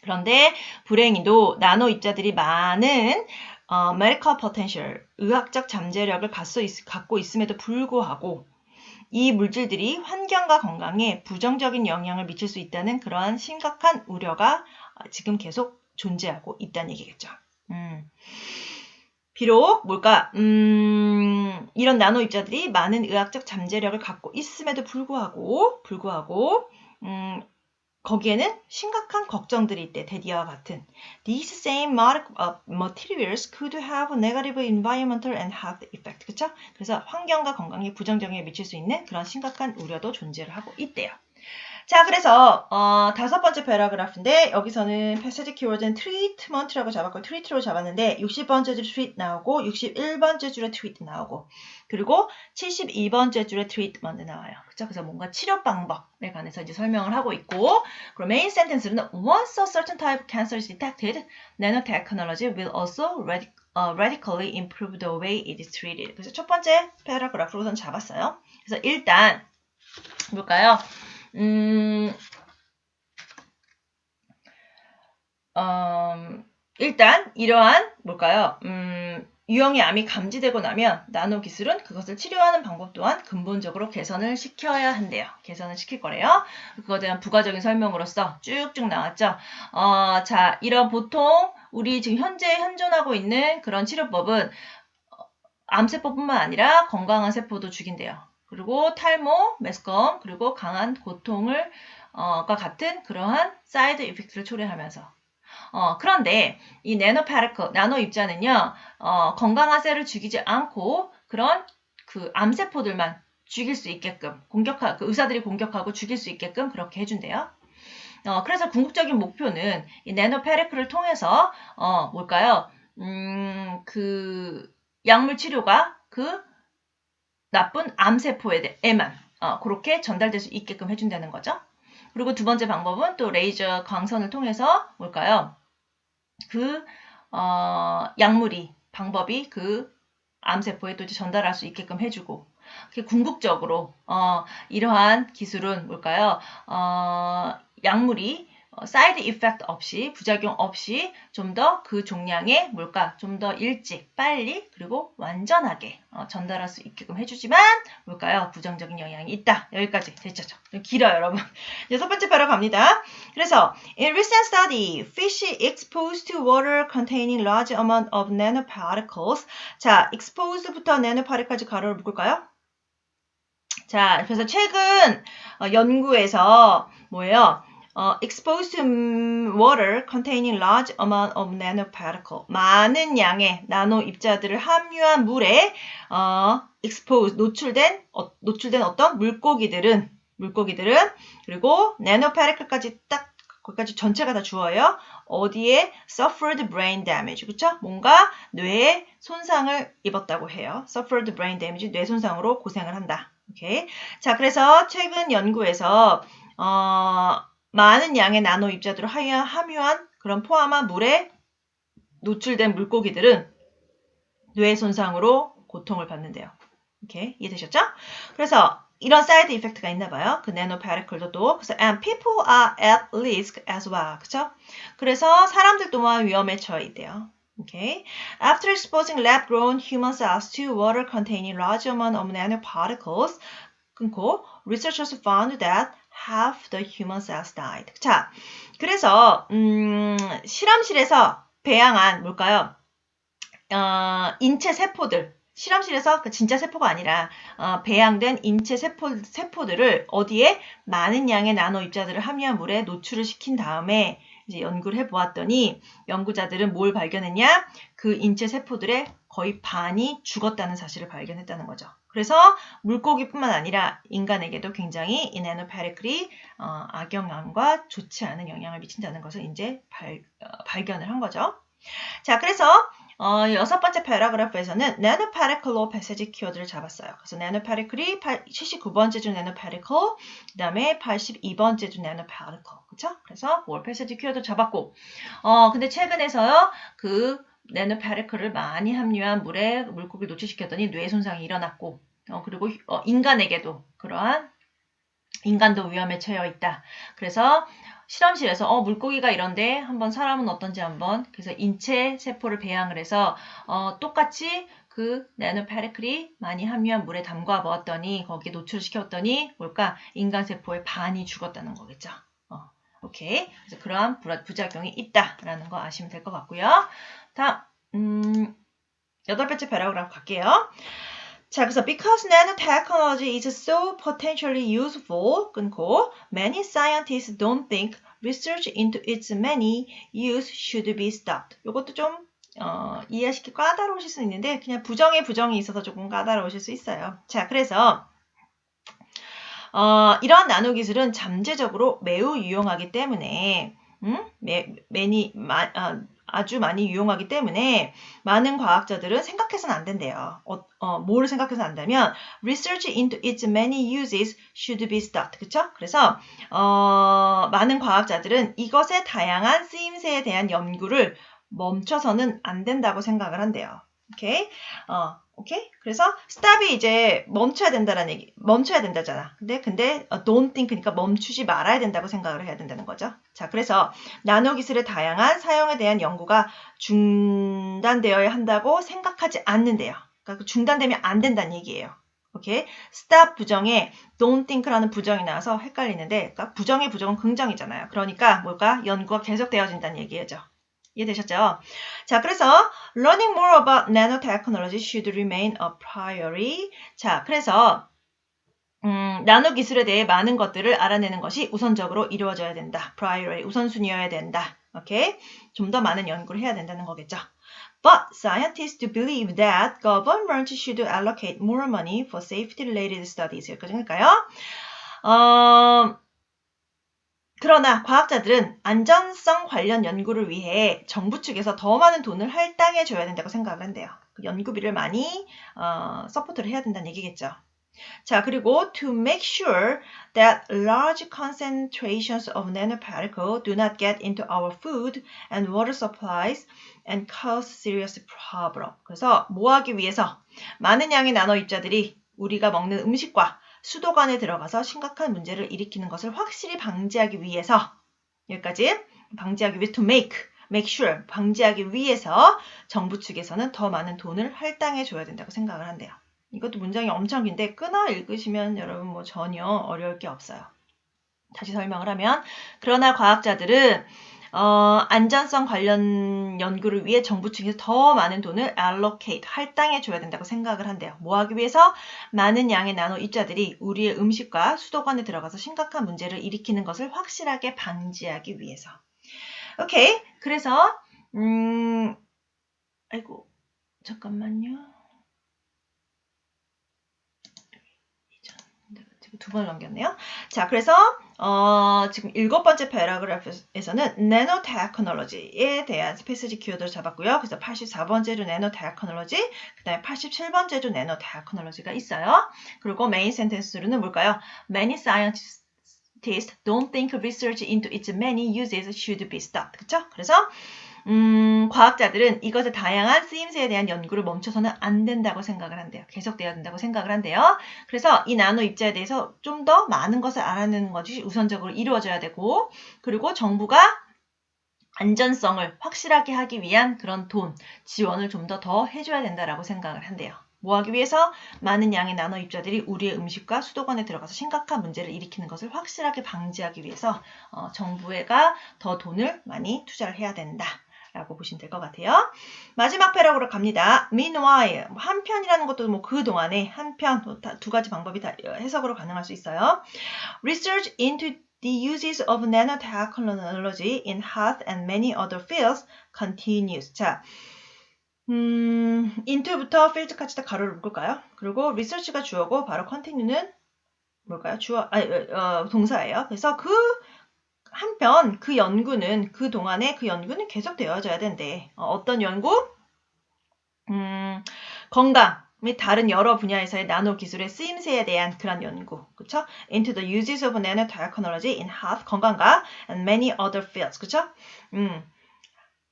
그런데 불행히도 나노 입자들이 많은 medical potential, 의학적 잠재력을 갖고 있음에도 불구하고 이 물질들이 환경과 건강에 부정적인 영향을 미칠 수 있다는 그러한 심각한 우려가 지금 계속 존재하고 있다는 얘기겠죠. 비록 뭘까? 이런 나노 입자들이 많은 의학적 잠재력을 갖고 있음에도 불구하고 거기에는 심각한 걱정들이 있대. 대디아와 같은. These same materials could have negative environmental and health effect. 그쵸? 그래서 환경과 건강에 부정적용을 미칠 수 있는 그런 심각한 우려도 존재를 하고 있대요. 자, 그래서 다섯 번째 패러그래프인데 여기서는 패시지 키워드는 treatment라고 잡았고 treat로 잡았는데 60번째 줄에 treat 나오고 61번째 줄에 treat 나오고 그리고 72번째 줄에 treatment 나와요. 그렇죠? 그래서 뭔가 치료 방법에 관해서 이제 설명을 하고 있고 그리고 메인 센텐스는 once a certain type of cancer is detected, nanotechnology will also radically improve the way it is treated. 그래서 첫 번째 패러그래프로 우선 잡았어요. 그래서 일단 볼까요? 일단 이러한 뭘까요? 유형의 암이 감지되고 나면 나노 기술은 그것을 치료하는 방법 또한 근본적으로 개선을 시켜야 한대요. 개선을 시킬 거래요. 그거에 대한 부가적인 설명으로서 쭉쭉 나왔죠. 자, 이런 보통 우리 지금 현재 현존하고 있는 그런 치료법은 암세포뿐만 아니라 건강한 세포도 죽인대요. 그리고 탈모, 메스꺼움, 그리고 강한 고통을 과 같은 그러한 사이드 이펙트를 초래하면서 그런데 이 나노 입자는요 건강한 셀을 죽이지 않고 그런 그 암세포들만 죽일 수 있게끔 그 의사들이 공격하고 죽일 수 있게끔 그렇게 해준대요. 그래서 궁극적인 목표는 이 나노파리클을 통해서 뭘까요? 그 약물 치료가 그 나쁜 암세포에만 그렇게 전달될 수 있게끔 해준다는 거죠. 그리고 두 번째 방법은 또 레이저 광선을 통해서 뭘까요? 그 방법이 그 암세포에 또 전달할 수 있게끔 해주고 궁극적으로 이러한 기술은 뭘까요? 약물이 사이드 이펙트 없이 부작용 없이 좀 더 그 종량에 좀 더 일찍 빨리 그리고 완전하게 전달할 수 있게끔 해주지만 부정적인 영향이 있다. 여기까지 됐죠? 길어요 여러분. 여섯 번째 패러 갑니다. 그래서 in recent study, fish exposed to water containing large amount of nanoparticles. 자, exposed부터 nanoparticle까지 가로를 묶을까요? 자, 그래서 최근 연구에서 뭐예요? exposed to water containing large amount of nanoparticle. 많은 양의 나노 입자들을 함유한 물에 expose 노출된 어떤 물고기들은 그리고 nanoparticle까지 딱 거기까지 전체가 다 주어요. 어디에 suffered brain damage. 그쵸? 뭔가 뇌에 손상을 입었다고 해요. suffered brain damage. 뇌 손상으로 고생을 한다. 오케이. 자, 그래서 최근 연구에서 많은 양의 나노 입자들을 함유한 그런 포함한 물에 노출된 물고기들은 뇌 손상으로 고통을 받는데요. 오케이. 이해되셨죠? 그래서 이런 사이드 이펙트가 있나 봐요. 그 나노 파티클도. 그래서 and people are at risk as well. 그쵸? 그래서 사람들 또한 위험에 처해 있대요. Okay. After exposing lab-grown human cells to water containing large amount of nanoparticles, 끊고 researchers found that half the human cells died. 자, 그래서 실험실에서 배양한 뭘까요? 인체 세포들. 실험실에서 그 진짜 세포가 아니라 배양된 인체 세포들을 어디에 많은 양의 나노 입자들을 함유한 물에 노출을 시킨 다음에 이제 연구를 해보았더니 연구자들은 뭘 발견했냐? 그 인체 세포들의 거의 반이 죽었다는 사실을 발견했다는 거죠. 그래서 물고기뿐만 아니라 인간에게도 굉장히 이 나노파티클이 악영향과 좋지 않은 영향을 미친다는 것을 이제 발견을 한 거죠. 자, 그래서 6번째 패러그래프에서는 nanoparticle로 passage keyword를 잡았어요. 그래서 nanoparticle이 79번째 주 nanoparticle, 그 다음에 82번째 주 nanoparticle. 그쵸? 그래서 그걸 passage keyword를 잡았고, 근데 최근에서요, 그 nanoparticle을 많이 함유한 물에 물고기를 노출시켰더니 뇌 손상이 일어났고, 그리고 인간에게도 그러한 인간도 위험에 처해 있다. 그래서 실험실에서 물고기가 이런데 한번 사람은 어떤지 한번 그래서 인체 세포를 배양을 해서 똑같이 그 나노파티클이 많이 함유한 물에 담가 보았더니 거기에 노출시켰더니 뭘까? 인간 세포의 반이 죽었다는 거겠죠. 오케이. 그래서 그러한 부작용이 있다라는 거 아시면 될 것 같고요. 다음 8번째 패러그래프 갈게요. 자, 그래서 because nanotechnology is so potentially useful, 끊고 many scientists don't think research into its many use should be stopped. 이것도 좀 이해하시기 까다로우실 수 있는데 그냥 부정이 있어서 조금 까다로우실 수 있어요. 자, 그래서 이러한 나노 기술은 잠재적으로 매우 유용하기 때문에 아주 많이 유용하기 때문에 많은 과학자들은 생각해서는 안 된대요. 뭐를 생각해서는 안 된다면 research into its many uses should be stopped. 그쵸? 그래서 많은 과학자들은 이것의 다양한 쓰임새에 대한 연구를 멈춰서는 안 된다고 생각을 한대요. 오케이? 오케이? 그래서 stop이 이제 멈춰야 된다잖아. 근데 don't think니까 멈추지 말아야 된다고 생각을 해야 된다는 거죠. 자, 그래서 나노 기술의 다양한 사용에 대한 연구가 중단되어야 한다고 생각하지 않는데요. 그러니까 중단되면 안 된다는 얘기예요. 오케이? stop 부정에 don't think라는 부정이 나와서 헷갈리는데, 그러니까 부정의 부정은 긍정이잖아요. 그러니까 뭘까? 연구가 계속되어진다는 얘기죠. 이해되셨죠? 자, 그래서 learning more about nanotechnology should remain a priority. 자, 그래서 나노 기술에 대해 많은 것들을 알아내는 것이 우선적으로 이루어져야 된다. priority, 우선순위여야 된다. 오케이? 좀 더 많은 연구를 해야 된다는 거겠죠. But scientists believe that government should allocate more money for safety-related studies. 여기까지 할까요? 그러나 과학자들은 안전성 관련 연구를 위해 정부 측에서 더 많은 돈을 할당해 줘야 된다고 생각을 한대요. 연구비를 많이 서포트를 해야 된다는 얘기겠죠. 자, 그리고 to make sure that large concentrations of nanoparticles do not get into our food and water supplies and cause serious problem. 그래서 뭐 하기 위해서 많은 양의 나노 입자들이 우리가 먹는 음식과 수도관에 들어가서 심각한 문제를 일으키는 것을 확실히 방지하기 위해서 여기까지 방지하기 위해 to make sure 방지하기 위해서 정부 측에서는 더 많은 돈을 할당해 줘야 된다고 생각을 한대요. 이것도 문장이 엄청 긴데 끊어 읽으시면 여러분 뭐 전혀 어려울 게 없어요. 다시 설명을 하면 그러나 과학자들은 안전성 관련 연구를 위해 정부 측에서 더 많은 돈을 allocate, 할당해 줘야 된다고 생각을 한대요. 뭐 하기 위해서? 많은 양의 나노 입자들이 우리의 음식과 수도관에 들어가서 심각한 문제를 일으키는 것을 확실하게 방지하기 위해서. 오케이. 그래서 아이고 잠깐만요. 두 번 넘겼네요. 자, 그래서 지금 7번째 패러그래프에서는 네노 테크놀로지에 대한 패시지 키워드를 잡았고요. 그래서 84번째로 네노 테크놀로지, 그 다음에 87번째로 네노 테크놀로지가 있어요. 그리고 메인 센텐스로는 뭘까요? Many scientists don't think research into its many uses should be stopped. 그쵸? 그래서 과학자들은 이것의 다양한 쓰임새에 대한 연구를 멈춰서는 안 된다고 생각을 한대요. 계속돼야 된다고 생각을 한대요. 그래서 이 나노 입자에 대해서 좀 더 많은 것을 알아내는 것이 우선적으로 이루어져야 되고, 그리고 정부가 안전성을 확실하게 하기 위한 그런 돈, 지원을 좀 더 해줘야 된다라고 생각을 한대요. 뭐 하기 위해서? 많은 양의 나노 입자들이 우리의 음식과 수도관에 들어가서 심각한 문제를 일으키는 것을 확실하게 방지하기 위해서 정부가 더 돈을 많이 투자를 해야 된다. 라고 보시면 될 것 같아요. 마지막 패러그로 갑니다. Meanwhile, 한편이라는 것도 뭐 그동안에 한편, 두 가지 방법이 다 해석으로 가능할 수 있어요. Research into the uses of nanotechnology in health and many other fields continues. 자, into부터 field까지 다 가로를 묶을까요? 그리고 research가 주어고 바로 continue는 뭘까요? 동사예요. 그래서 한편 그 연구는 그동안에 그 연구는 계속되어져야 된대. 어떤 연구? 건강 및 다른 여러 분야에서의 나노 기술의 쓰임새에 대한 그런 연구. 그쵸? Into the uses of nanotechnology in health, 건강과 and many other fields. 그쵸?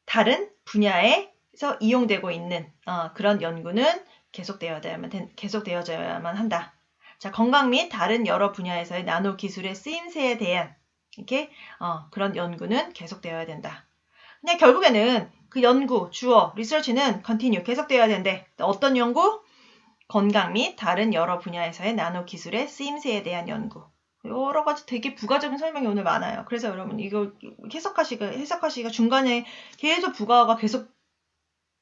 다른 분야에서 이용되고 있는 그런 연구는 계속되어져야만 한다. 자, 건강 및 다른 여러 분야에서의 나노 기술의 쓰임새에 대한 이렇게 그런 연구는 계속되어야 된다. 근데 결국에는 그 연구, 주어, 리서치는 continue, 계속되어야 되는데 어떤 연구? 건강 및 다른 여러 분야에서의 나노 기술의 쓰임새에 대한 연구. 여러 가지 되게 부가적인 설명이 오늘 많아요. 그래서 여러분 이거 해석하시기가 중간에 계속 부가가 계속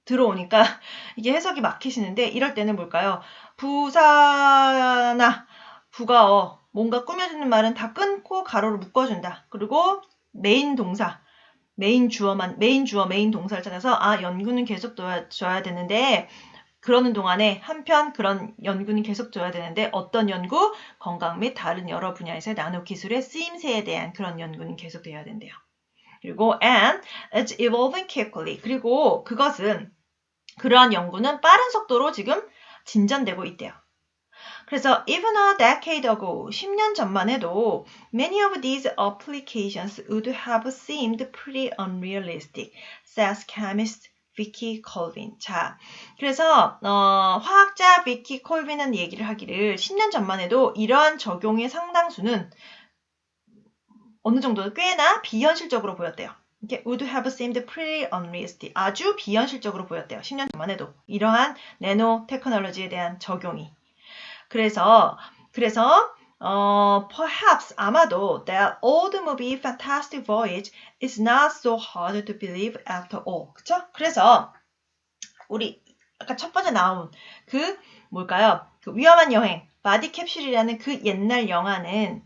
들어오니까 이게 해석이 막히시는데 이럴 때는 뭘까요? 부사나 부가어, 뭔가 꾸며주는 말은 다 끊고 가로로 묶어준다. 그리고 메인 동사, 메인 주어, 메인 동사를 찾아서 연구는 계속 둬야 되는데 그러는 동안에 한편 그런 연구는 계속 둬야 되는데 어떤 연구? 건강 및 다른 여러 분야에서의 나노 기술의 쓰임새에 대한 그런 연구는 계속돼야 된대요. 그리고 and it's evolving quickly. 그리고 그러한 연구는 빠른 속도로 지금 진전되고 있대요. 그래서 even a decade ago, 10년 전만 해도 many of these applications would have seemed pretty unrealistic, says chemist Vicky Colvin. 자, 그래서 화학자 비키 콜빈은 얘기를 하기를 10년 전만 해도 이러한 적용의 상당수는 어느 정도 꽤나 비현실적으로 보였대요. 이게 would have seemed pretty unrealistic. 아주 비현실적으로 보였대요. 10년 전만 해도 이러한 네노 테크놀로지에 대한 적용이. 그래서 perhaps 아마도 that old movie Fantastic Voyage is not so hard to believe after all. 그쵸? 그래서 우리 아까 첫 번째 나온 뭘까요? 그 위험한 여행, 바디 캡슐이라는 그 옛날 영화는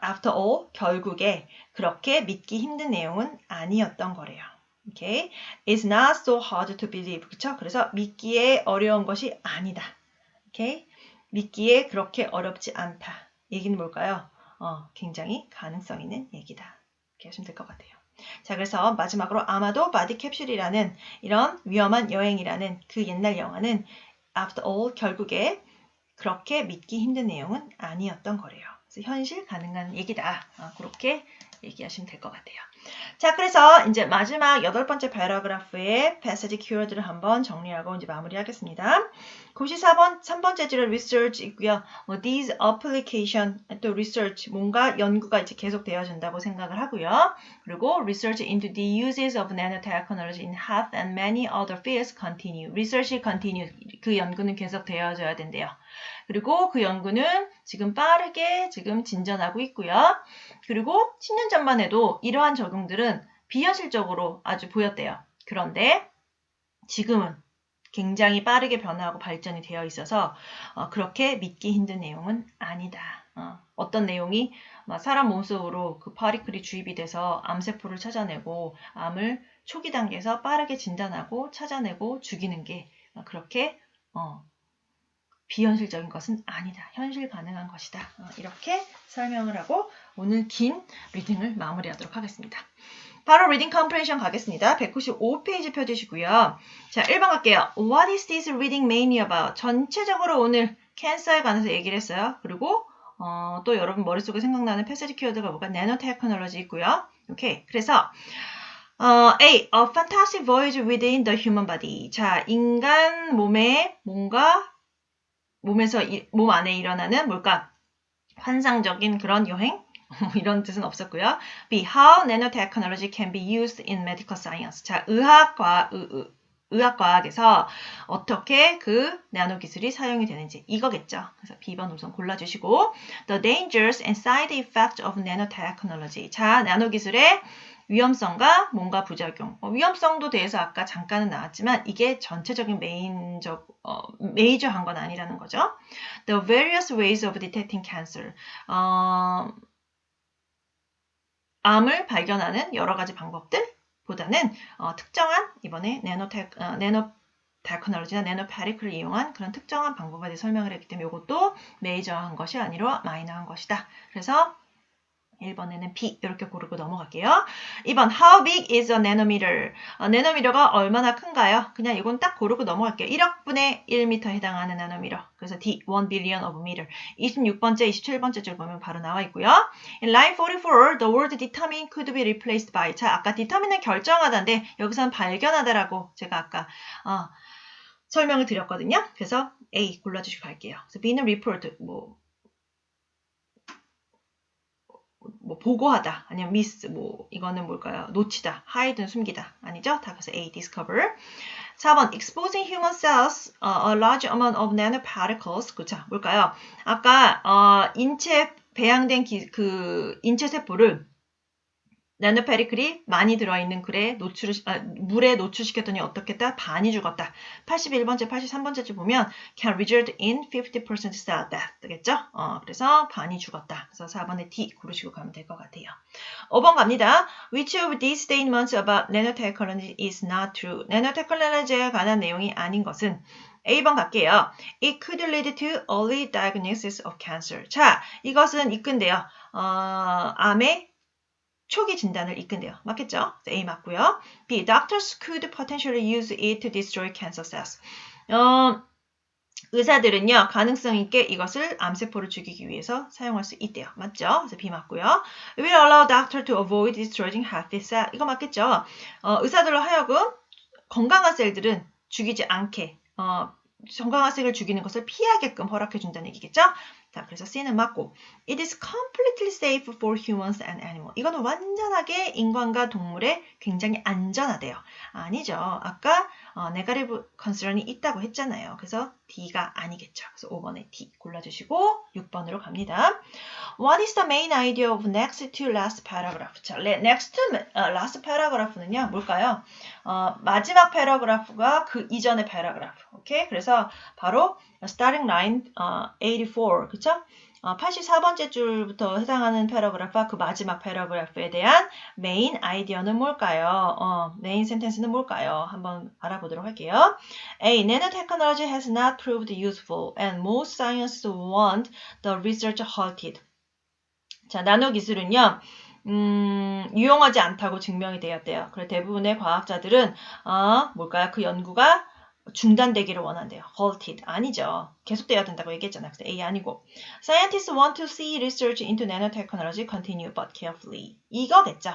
after all 결국에 그렇게 믿기 힘든 내용은 아니었던 거래요. Okay? It's not so hard to believe. 그쵸? 그래서 믿기에 어려운 것이 아니다. Okay? 믿기에 그렇게 어렵지 않다. 얘기는 뭘까요? 굉장히 가능성 있는 얘기다. 이렇게 하시면 될 것 같아요. 자, 그래서 마지막으로 아마도 바디 캡슐이라는 이런 위험한 여행이라는 그 옛날 영화는 after all 결국에 그렇게 믿기 힘든 내용은 아니었던 거래요. 그래서 현실 가능한 얘기다. 그렇게 얘기하시면 될 것 같아요. 자, 그래서 이제 마지막 8번째 패러그래프의 패시지 키워드를 한번 정리하고 이제 마무리하겠습니다. 3번째 줄에 research 있고요. these application, 또 research, 뭔가 연구가 이제 계속 되어진다고 생각을 하고요. 그리고 research into the uses of nanotechnology in health and many other fields continue. research이 continue, 그 연구는 계속 되어져야 된대요. 그리고 그 연구는 지금 빠르게 지금 진전하고 있고요. 그리고 10년 전만 해도 이러한 적용들은 비현실적으로 아주 보였대요. 그런데 지금은 굉장히 빠르게 변화하고 발전이 되어 있어서 그렇게 믿기 힘든 내용은 아니다. 어떤 내용이 사람 몸속으로 그 파리클이 주입이 돼서 암세포를 찾아내고 암을 초기 단계에서 빠르게 진단하고 찾아내고 죽이는 게 그렇게 비현실적인 것은 아니다. 현실 가능한 것이다. 이렇게 설명을 하고 오늘 긴 리딩을 마무리하도록 하겠습니다. 바로 리딩 컴프레hension 가겠습니다. 195페이지 펴주시고요. 자, 1번 갈게요. What is this reading mainly about? 전체적으로 오늘 캔서에 관해서 얘기를 했어요. 그리고 또 여러분 머릿속에 생각나는 패시지 키워드가 뭐가 나노테크놀로지 있고요. 오케이. 그래서 A. A fantastic voyage within the human body. 자, 인간 몸에 뭔가 몸에서 몸 안에 일어나는 뭘까? 환상적인 그런 여행? 이런 뜻은 없었고요. B. How nanotechnology can be used in medical science. 자, 의학과학에서 어떻게 그 나노 기술이 사용이 되는지 이거겠죠. 그래서 B번 우선 골라주시고 The dangers and side effects of nanotechnology. 자, 나노 기술의 위험성과 뭔가 부작용. 위험성도 대해서 아까 잠깐은 나왔지만 이게 전체적인 메이저한 건 아니라는 거죠. The various ways of detecting cancer. 암을 발견하는 여러 가지 방법들보다는 특정한 이번에 나노테크놀로지나 나노파리클을 이용한 그런 특정한 방법에 대해 설명을 했기 때문에 이것도 메이저한 것이 아니라 마이너한 것이다. 그래서 1번에는 B 이렇게 고르고 넘어갈게요. 2번 How big is a nanometer? 나노미터가 얼마나 큰가요? 그냥 이건 딱 고르고 넘어갈게요. 1억분의 1미터 해당하는 나노미터. 그래서 D, 1 billion of meter. 26번째, 27번째 줄 보면 바로 나와 있고요. In line 44, the word determine could be replaced by. 자, 아까 determine은 결정하다인데 여기서는 발견하다라고 제가 아까 설명을 드렸거든요. 그래서 A 골라주시고 갈게요. 그래서 B는 report, 보고하다, 아니면 miss, 이거는 뭘까요? 놓치다, hide는 숨기다, 아니죠? 다 그래서 A, discover. 4번, exposing human cells a large amount of nanoparticles. 그쵸? 뭘까요? 아까 인체 배양된 인체 세포를 나노파리클이 많이 들어있는 물에 노출시켰더니 어떻겠다? 반이 죽었다. 81번째, 83번째 보면 can result in 50% cell death 되겠죠? 그래서 반이 죽었다. 그래서 4번에 D 고르시고 가면 될 것 같아요. 5번 갑니다. Which of these statements about nanotechnology is not true? 나노테크놀로지에 관한 내용이 아닌 것은 A번 갈게요. It could lead to early diagnosis of cancer. 자, 이것은 이끈데요. 암의 초기 진단을 이끈대요. 맞겠죠? A 맞고요. B. Doctors could potentially use it to destroy cancer cells. 의사들은요, 가능성 있게 이것을 암세포를 죽이기 위해서 사용할 수 있대요. 맞죠? 그래서 B 맞고요. It will allow doctor to avoid destroying healthy cell. 이거 맞겠죠? 의사들로 하여금 건강한 셀들은 죽이지 않게, 건강한 셀을 죽이는 것을 피하게끔 허락해준다는 얘기겠죠? 자, 그래서 C는 맞고 It is completely safe for humans and animals. 이거는 완전하게 인간과 동물에 굉장히 안전하대요. 아니죠. 아까 negative concern이 있다고 했잖아요. 그래서 D가 아니겠죠. 그래서 5번에 D 골라주시고 6번으로 갑니다. What is the main idea of next to last paragraph? 자, next to last paragraph는요. 뭘까요? 마지막 패러그래프가 그 이전의 패러그래프. 오케이? 그래서 바로 starting line 84. 그쵸? 84번째 줄부터 해당하는 패러그래프와 그 마지막 패러그래프에 대한 메인 아이디어는 뭘까요? 메인 센텐스는 뭘까요? 한번 알아보도록 할게요. A. Nanotechnology has not proved useful and most scientists want the research halted. 자, 나노 기술은요. 유용하지 않다고 증명이 되었대요. 그래서 대부분의 과학자들은 뭘까요? 그 연구가 중단되기를 원한대요. halted. 아니죠. 계속돼야 된다고 얘기했잖아요. 그래서 A 아니고. Scientists want to see research into nanotechnology continue but carefully. 이거겠죠.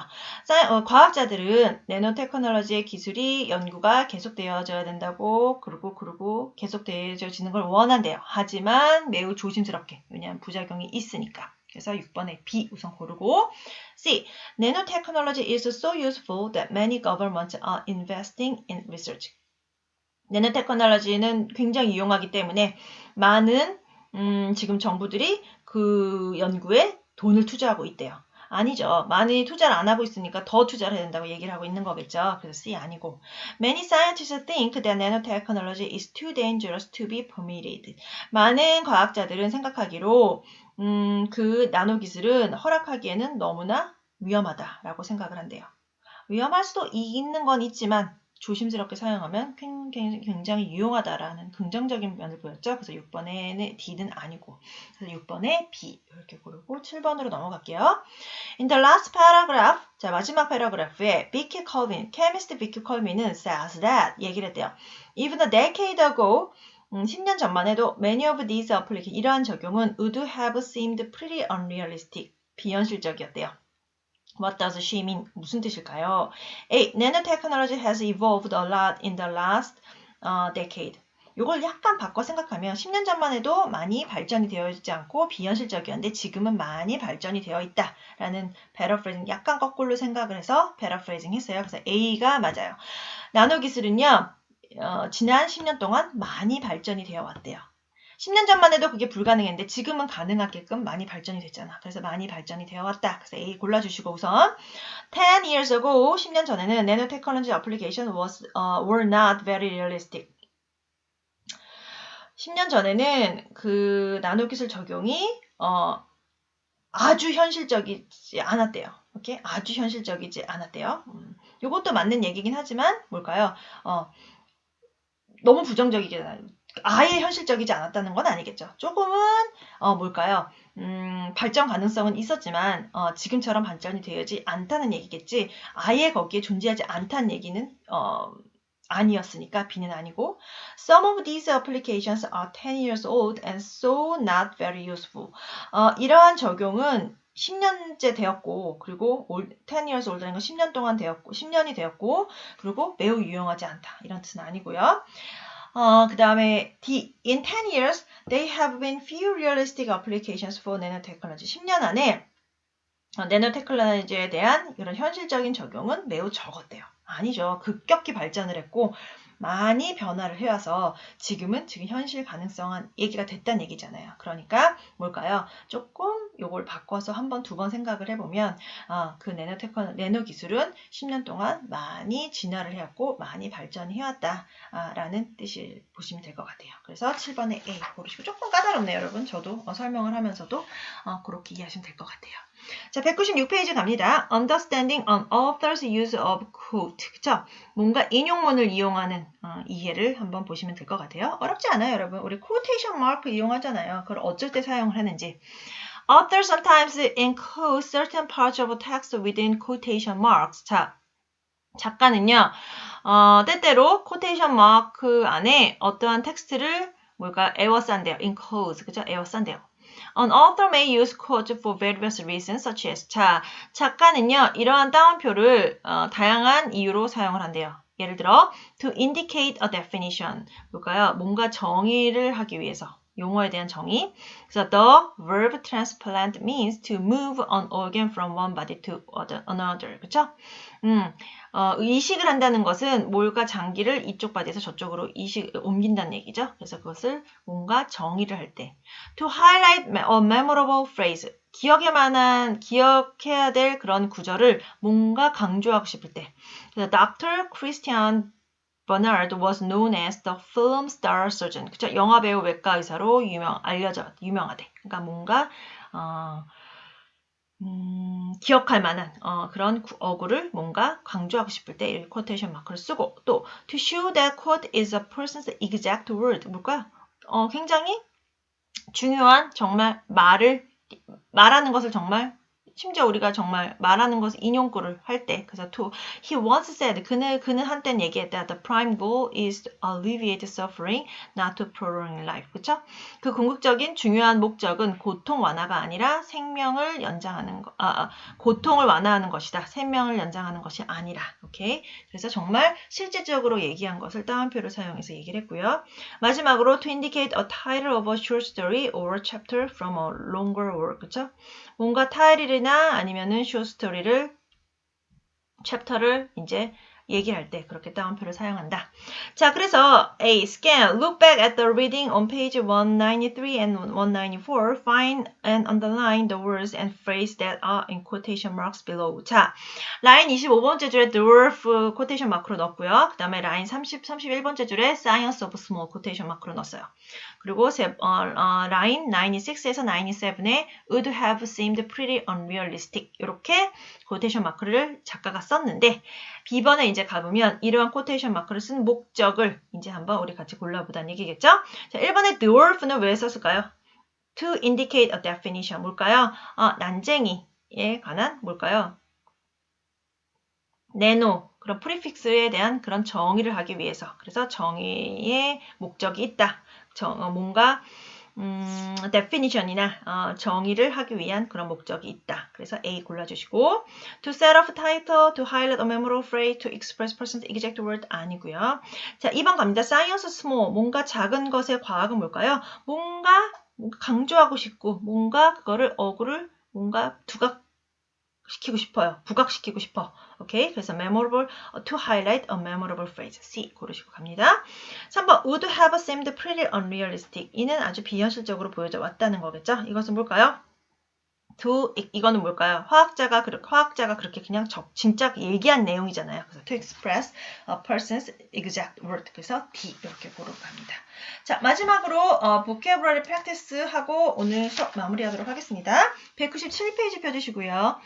과학자들은 나노테크놀로지의 기술이 연구가 계속되어져야 된다고 그리고 계속되어지는 걸 원한대요. 하지만 매우 조심스럽게. 왜냐하면 부작용이 있으니까. 그래서 6번에 B 우선 고르고 C. Nanotechnology is so useful that many governments are investing in research. 나노테크놀로지는 굉장히 유용하기 때문에 많은 지금 정부들이 그 연구에 돈을 투자하고 있대요. 아니죠. 많이 투자를 안 하고 있으니까 더 투자를 해야 된다고 얘기를 하고 있는 거겠죠. 그래서 C 아니고. Many scientists think that nanotechnology is too dangerous to be permitted. 많은 과학자들은 생각하기로 그 나노 기술은 허락하기에는 너무나 위험하다라고 생각을 한대요. 위험할 수도 있는 건 있지만 조심스럽게 사용하면 굉장히 유용하다라는 긍정적인 면을 보였죠. 그래서 6번에 D는 아니고 그래서 6번에 B 이렇게 고르고 7번으로 넘어갈게요. In the last paragraph, 자 마지막 패러그래프에 Vicky Colvin, chemist Vicky Colvin은 says that 얘기를 했대요. Even a decade ago, 10년 전만 해도 many of these applications, 이러한 적용은 would have seemed pretty unrealistic, 비현실적이었대요. What does she mean? 무슨 뜻일까요? A. Nanotechnology has evolved a lot in the last decade. 이걸 약간 바꿔 생각하면 10년 전만 해도 많이 발전이 되어 있지 않고 비현실적이었는데 지금은 많이 발전이 되어 있다라는 paraphrasing 약간 거꾸로 생각을 해서 paraphrasing 했어요. 그래서 A가 맞아요. 나노 기술은요. 지난 10년 동안 많이 발전이 되어 왔대요. 10년 전만 해도 그게 불가능했는데 지금은 가능하게끔 많이 발전이 됐잖아. 그래서 많이 발전이 되어 왔다. 그래서 A 골라주시고 우선 10 years ago, 10년 전에는 nanotechnology application were not very realistic. 10년 전에는 그 나노 기술 적용이 아주 현실적이지 않았대요. 오케이? 아주 현실적이지 않았대요. 이것도 맞는 얘기긴 하지만 뭘까요? 너무 부정적이잖아요. 아예 현실적이지 않았다는 건 아니겠죠. 조금은 뭘까요? 발전 가능성은 있었지만 지금처럼 발전이 되지 않다는 얘기겠지. 아예 거기에 존재하지 않다는 얘기는 아니었으니까 B는 아니고 Some of these applications are 10 years old and so not very useful. 이러한 적용은 10년째 되었고 그리고 10 years old라는 건 10년 동안 되었고 10년이 되었고 그리고 매우 유용하지 않다. 이런 뜻은 아니고요. 그 다음에 D. In 10 years, they have been few realistic applications for nanotechnology. 10년 안에 네노테크놀로지에 대한 이런 현실적인 적용은 매우 적었대요. 아니죠. 급격히 발전을 했고 많이 변화를 해와서 지금 현실 가능성한 얘기가 됐다는 얘기잖아요. 그러니까 뭘까요? 조금 요걸 바꿔서 한 번, 두 번 생각을 해보면 그 네노 기술은 10년 동안 많이 진화를 해왔고 많이 발전을 해왔다라는 뜻을 보시면 될 것 같아요. 그래서 7번에 A 고르시고 조금 까다롭네요, 여러분. 저도 설명을 하면서도 그렇게 이해하시면 될 것 같아요. 자, 196페이지 갑니다. Understanding an author's use of quote. 그쵸? 뭔가 인용문을 이용하는 이해를 한번 보시면 될 것 같아요. 어렵지 않아요, 여러분. 우리 quotation mark 이용하잖아요. 그걸 어쩔 때 사용을 하는지. Authors sometimes include certain parts of text within quotation marks. 자, 작가는요, 때때로 quotation mark 안에 어떠한 텍스트를 에워싼대요. includes. 그죠? 에워싼대요. An author may use quotes for various reasons such as 자, 작가는요. 이러한 따옴표를 다양한 이유로 사용을 한대요. 예를 들어 to indicate a definition 뭘까요? 뭔가 정의를 하기 위해서 용어에 대한 정의. 그래서 the verb transplant means to move an organ from one body to another. 그렇죠? 이식을 한다는 것은 몰과 장기를 이쪽 바디에서 저쪽으로 옮긴다는 얘기죠. 그래서 그것을 뭔가 정의를 할 때. To highlight a memorable phrase. 기억해야 될 그런 구절을 뭔가 강조하고 싶을 때. 그래서 Dr. Christian Bernard was known as the film star surgeon. 그쵸? 영화배우 외과 의사로 유명하대. 그러니까 뭔가 기억할 만한 그런 어구를 뭔가 강조하고 싶을 때 이 quotation 마크를 쓰고 또 to show that quote is a person's exact word 뭘까요? 굉장히 중요한 정말 말하는 것을 정말 심지어 우리가 정말 말하는 것을 인용구를 할 때 그래서 to he once said 그는 한때는 얘기했다 the prime goal is to alleviate suffering not to prolong life 그쵸? 그 궁극적인 중요한 목적은 고통 완화가 아니라 생명을 연장하는 고통을 완화하는 것이다 생명을 연장하는 것이 아니라 오케이 그래서 정말 실질적으로 얘기한 것을 따옴표를 사용해서 얘기를 했고요 마지막으로 to indicate a title of a short story or chapter from a longer work 그쵸? 뭔가 타이틀이나 아니면은 쇼스토리를 챕터를 이제 얘기할 때 그렇게 따옴표를 사용한다. 자, 그래서 A. Scan. Look back at the reading on page 193 and 194. Find and underline the words and phrases that are in quotation marks below. 자, 라인 25번째 줄에 dwarf quotation 마크로 넣었고요. 그 다음에 라인 31번째 줄에 science of small quotation 마크로 넣었어요. 그리고 라인 96에서 97에 would have seemed pretty unrealistic. 이렇게 quotation 마크를 작가가 썼는데 B번에 이제 가보면 이러한 quotation 마크를 쓴 목적을 이제 한번 우리 같이 골라보자는 얘기겠죠? 자, 1번에 dwarf는 왜 썼을까요? To indicate a definition. 뭘까요? 난쟁이에 관한 뭘까요? 네노, 그런 프리픽스에 대한 그런 정의를 하기 위해서. 그래서 정의의 목적이 있다. 뭔가 definition이나 정의를 하기 위한 그런 목적이 있다. 그래서 A 골라주시고 to set off title, to highlight a memorable phrase, to express person's exact word 아니고요. 자, 2번 갑니다. science small, 뭔가 작은 것의 과학은 뭘까요? 뭔가 강조하고 싶고 뭔가 그거를 어구를 뭔가 두각시키고 싶어요. 부각시키고 싶어. 오케이? 그래서 memorable, to highlight a memorable phrase. C 고르시고 갑니다. 3번 would have seemed pretty unrealistic. 이는 아주 비현실적으로 보여져 왔다는 거겠죠? 이것은 뭘까요? 이거는 뭘까요? 화학자가 그렇게 그냥 진짜 얘기한 내용이잖아요. 그래서 to express a person's exact word. 그래서 D 이렇게 고르고 갑니다. 자, 마지막으로 vocabulary practice 하고 오늘 수업 마무리하도록 하겠습니다. 197페이지 펴주시고요.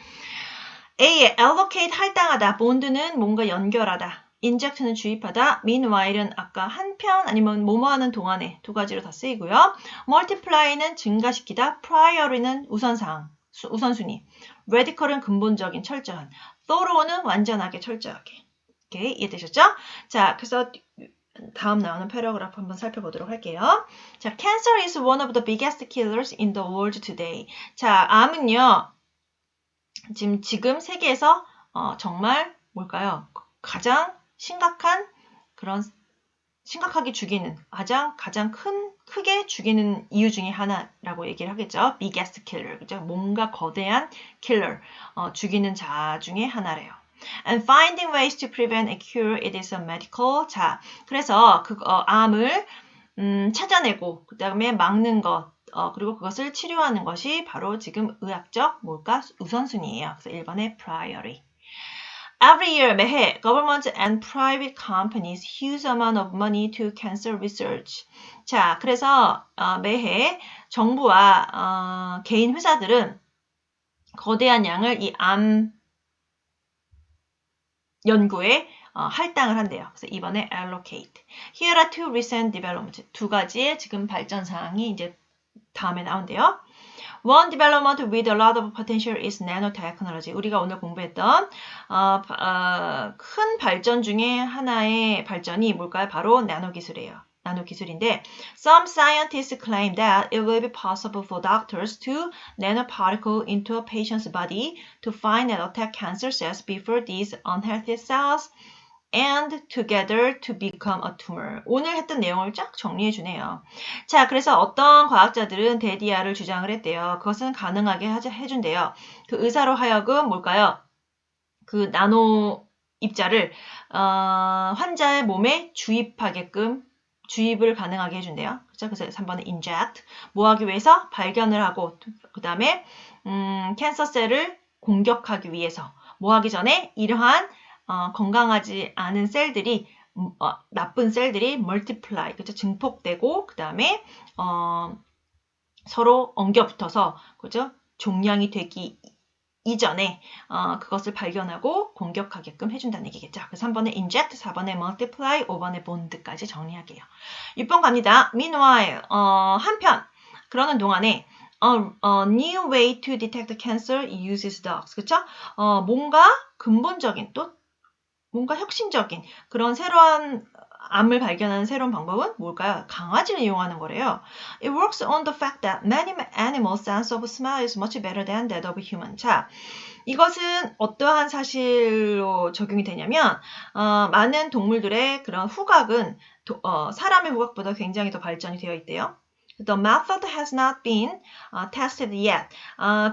A에 allocate 할당하다, bond는 뭔가 연결하다, inject는 주입하다, meanwhile은 아까 한편 아니면 뭐뭐하는 동안에 두 가지로 다 쓰이고요. multiply는 증가시키다, priority는 우선순위, radical은 근본적인, 철저한, thorough는 완전하게, 철저하게. 오케이, 이해되셨죠? 자, 그래서 다음 나오는 패러그래프 한번 살펴보도록 할게요. 자, cancer is one of the biggest killers in the world today. 자, 암은요, 지금 세계에서 정말 뭘까요? 가장 심각하게 죽이는, 가장 크게 죽이는 이유 중에 하나라고 얘기를 하겠죠. biggest killer, 그죠? 뭔가 거대한 killer, 죽이는 자 중에 하나래요. And finding ways to prevent a cure, it is a medical. 자, 그래서 암을 찾아내고 그 다음에 막는 것, 그리고 그것을 치료하는 것이 바로 지금 의학적 우선순위예요. 그래서 1번의 priority. Every year, 매해, government and private companies huge amount of money to cancer research. 자, 그래서 매해 정부와 개인 회사들은 거대한 양을 이 암 연구에 할당을 한대요. 그래서 이번에 allocate. Here are two recent developments. 두 가지의 지금 발전 사항이 이제 다음에 나온대요. One development with a lot of potential is nanotechnology. 우리가 오늘 공부했던 큰 발전 중에 하나의 발전이 뭘까요? 바로 나노기술이에요. 나노기술인데 some scientists claim that it will be possible for doctors to nanoparticle into a patient's body to find and attack cancer cells before these unhealthy cells and together to become a tumor. 오늘 했던 내용을 쫙 정리해 주네요. 자, 그래서 어떤 과학자들은 데디아를 주장을 했대요. 그것은 가능하게 해준대요. 그 의사로 하여금 뭘까요? 그 나노 입자를 환자의 몸에 주입을 가능하게 해준대요. 그렇죠? 그래서 3번은 inject. 뭐 하기 위해서? 발견을 하고 그 다음에 캔서셀을 공격하기 위해서 뭐 하기 전에 이러한 건강하지 않은 셀들이 나쁜 셀들이 multiply, 그죠? 증폭되고 그 다음에 서로 엉겨붙어서 그죠? 종양이 되기 이전에 그것을 발견하고 공격하게끔 해준다는 얘기겠죠. 그래서 3번에 inject, 4번에 multiply, 5번에 bond까지 정리할게요. 6번 갑니다. Meanwhile, 한편 그러는 동안에 new way to detect cancer uses dogs. 그쵸? 뭔가 근본적인 또 뭔가 혁신적인 그런 새로운 암을 발견하는 새로운 방법은 뭘까요? 강아지를 이용하는 거래요. It works on the fact that many animals' sense of smell is much better than that of human. 자, 이것은 어떠한 사실로 적용이 되냐면 많은 동물들의 그런 후각은 사람의 후각보다 굉장히 더 발전이 되어 있대요. The method has not been tested yet.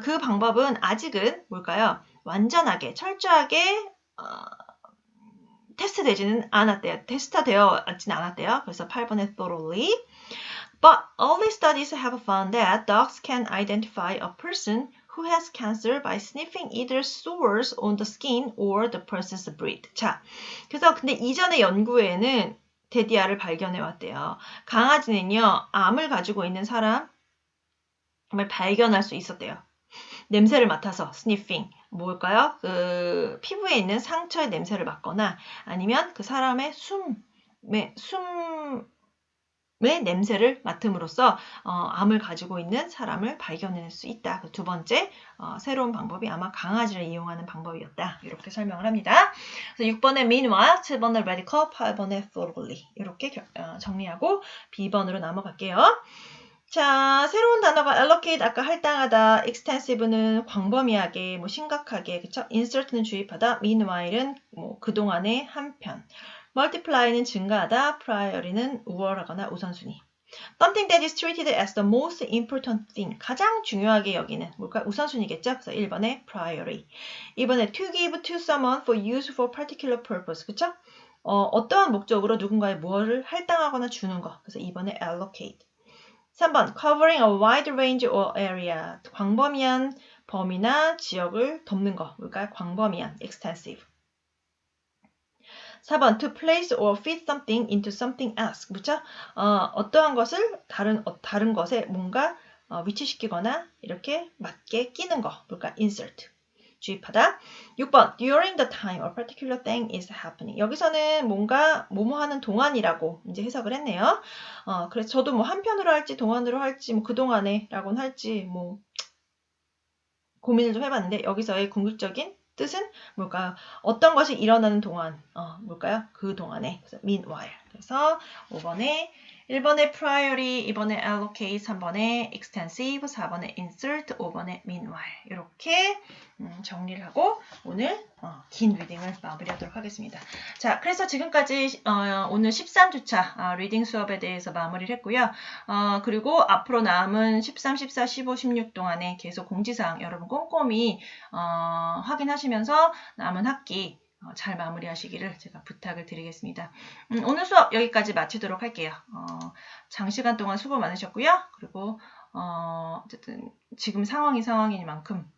그 방법은 아직은 뭘까요? 완전하게, 철저하게 테스트 되지는 않았대요. 테스트 되어지는 않았대요. 그래서 8번에 thoroughly. But early studies have found that dogs can identify a person who has cancer by sniffing either sores on the skin or the person's breath. 자, 그래서 근데 이전의 연구에는 데디아를 발견해 왔대요. 강아지는요, 암을 가지고 있는 사람을 발견할 수 있었대요. 냄새를 맡아서 sniffing 뭘까요? 그 피부에 있는 상처의 냄새를 맡거나 아니면 그 사람의 숨의 냄새를 맡음으로써 암을 가지고 있는 사람을 발견할 수 있다. 그 두 번째 새로운 방법이 아마 강아지를 이용하는 방법이었다. 이렇게 설명을 합니다. 그래서 6번에 meanwhile, 7번에 radical, 8번에 thoroughly 이렇게 정리하고 B번으로 넘어갈게요. 자, 새로운 단어가 allocate, 아까 할당하다, extensive는 광범위하게, 뭐 심각하게, 그쵸? insert는 주입하다, meanwhile은 뭐 그동안의 한편, multiply는 증가하다, priority는 우월하거나 우선순위. Something that is treated as the most important thing, 가장 중요하게 여기는 뭘까? 우선순위겠죠? 그래서 1번에 priority. 2번에 to give to someone for use for particular purpose, 그쵸? 어떠한 목적으로 누군가에 무엇을 할당하거나 주는 거. 그래서 2번에 allocate. 3번, covering a wide range or area. 광범위한 범위나 지역을 덮는 거. 뭘까요? 광범위한, extensive. 4번, to place or fit something into something else. 그렇죠? 어떠한 것을 다른 것에 뭔가 위치시키거나 이렇게 맞게 끼는 거. 뭘까? insert. 주입하다. 6번, during the time a particular thing is happening. 여기서는 뭔가 뭐뭐 하는 동안이라고 이제 해석을 했네요. 그래서 저도 뭐 한편으로 할지 동안으로 할지 뭐 그동안에라고는 할지 뭐 고민을 좀 해봤는데 여기서의 궁극적인 뜻은 뭘까요? 어떤 것이 일어나는 동안, 뭘까요? 그 동안에. 그래서 meanwhile. 그래서 5번에 1번에 priority, 2번에 allocate, 3번에 extensive, 4번에 insert, 5번에 meanwhile. 이렇게 정리를 하고 오늘 긴 리딩을 마무리하도록 하겠습니다. 자, 그래서 지금까지 오늘 13주차 리딩 수업에 대해서 마무리를 했고요. 그리고 앞으로 남은 13, 14, 15, 16 동안에 계속 공지사항 여러분 꼼꼼히 확인하시면서 남은 학기 잘 마무리하시기를 제가 부탁을 드리겠습니다. 오늘 수업 여기까지 마치도록 할게요. 장시간 동안 수고 많으셨고요. 그리고 어쨌든 지금 상황이니만큼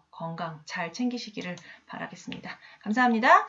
건강 잘 챙기시기를 바라겠습니다. 감사합니다.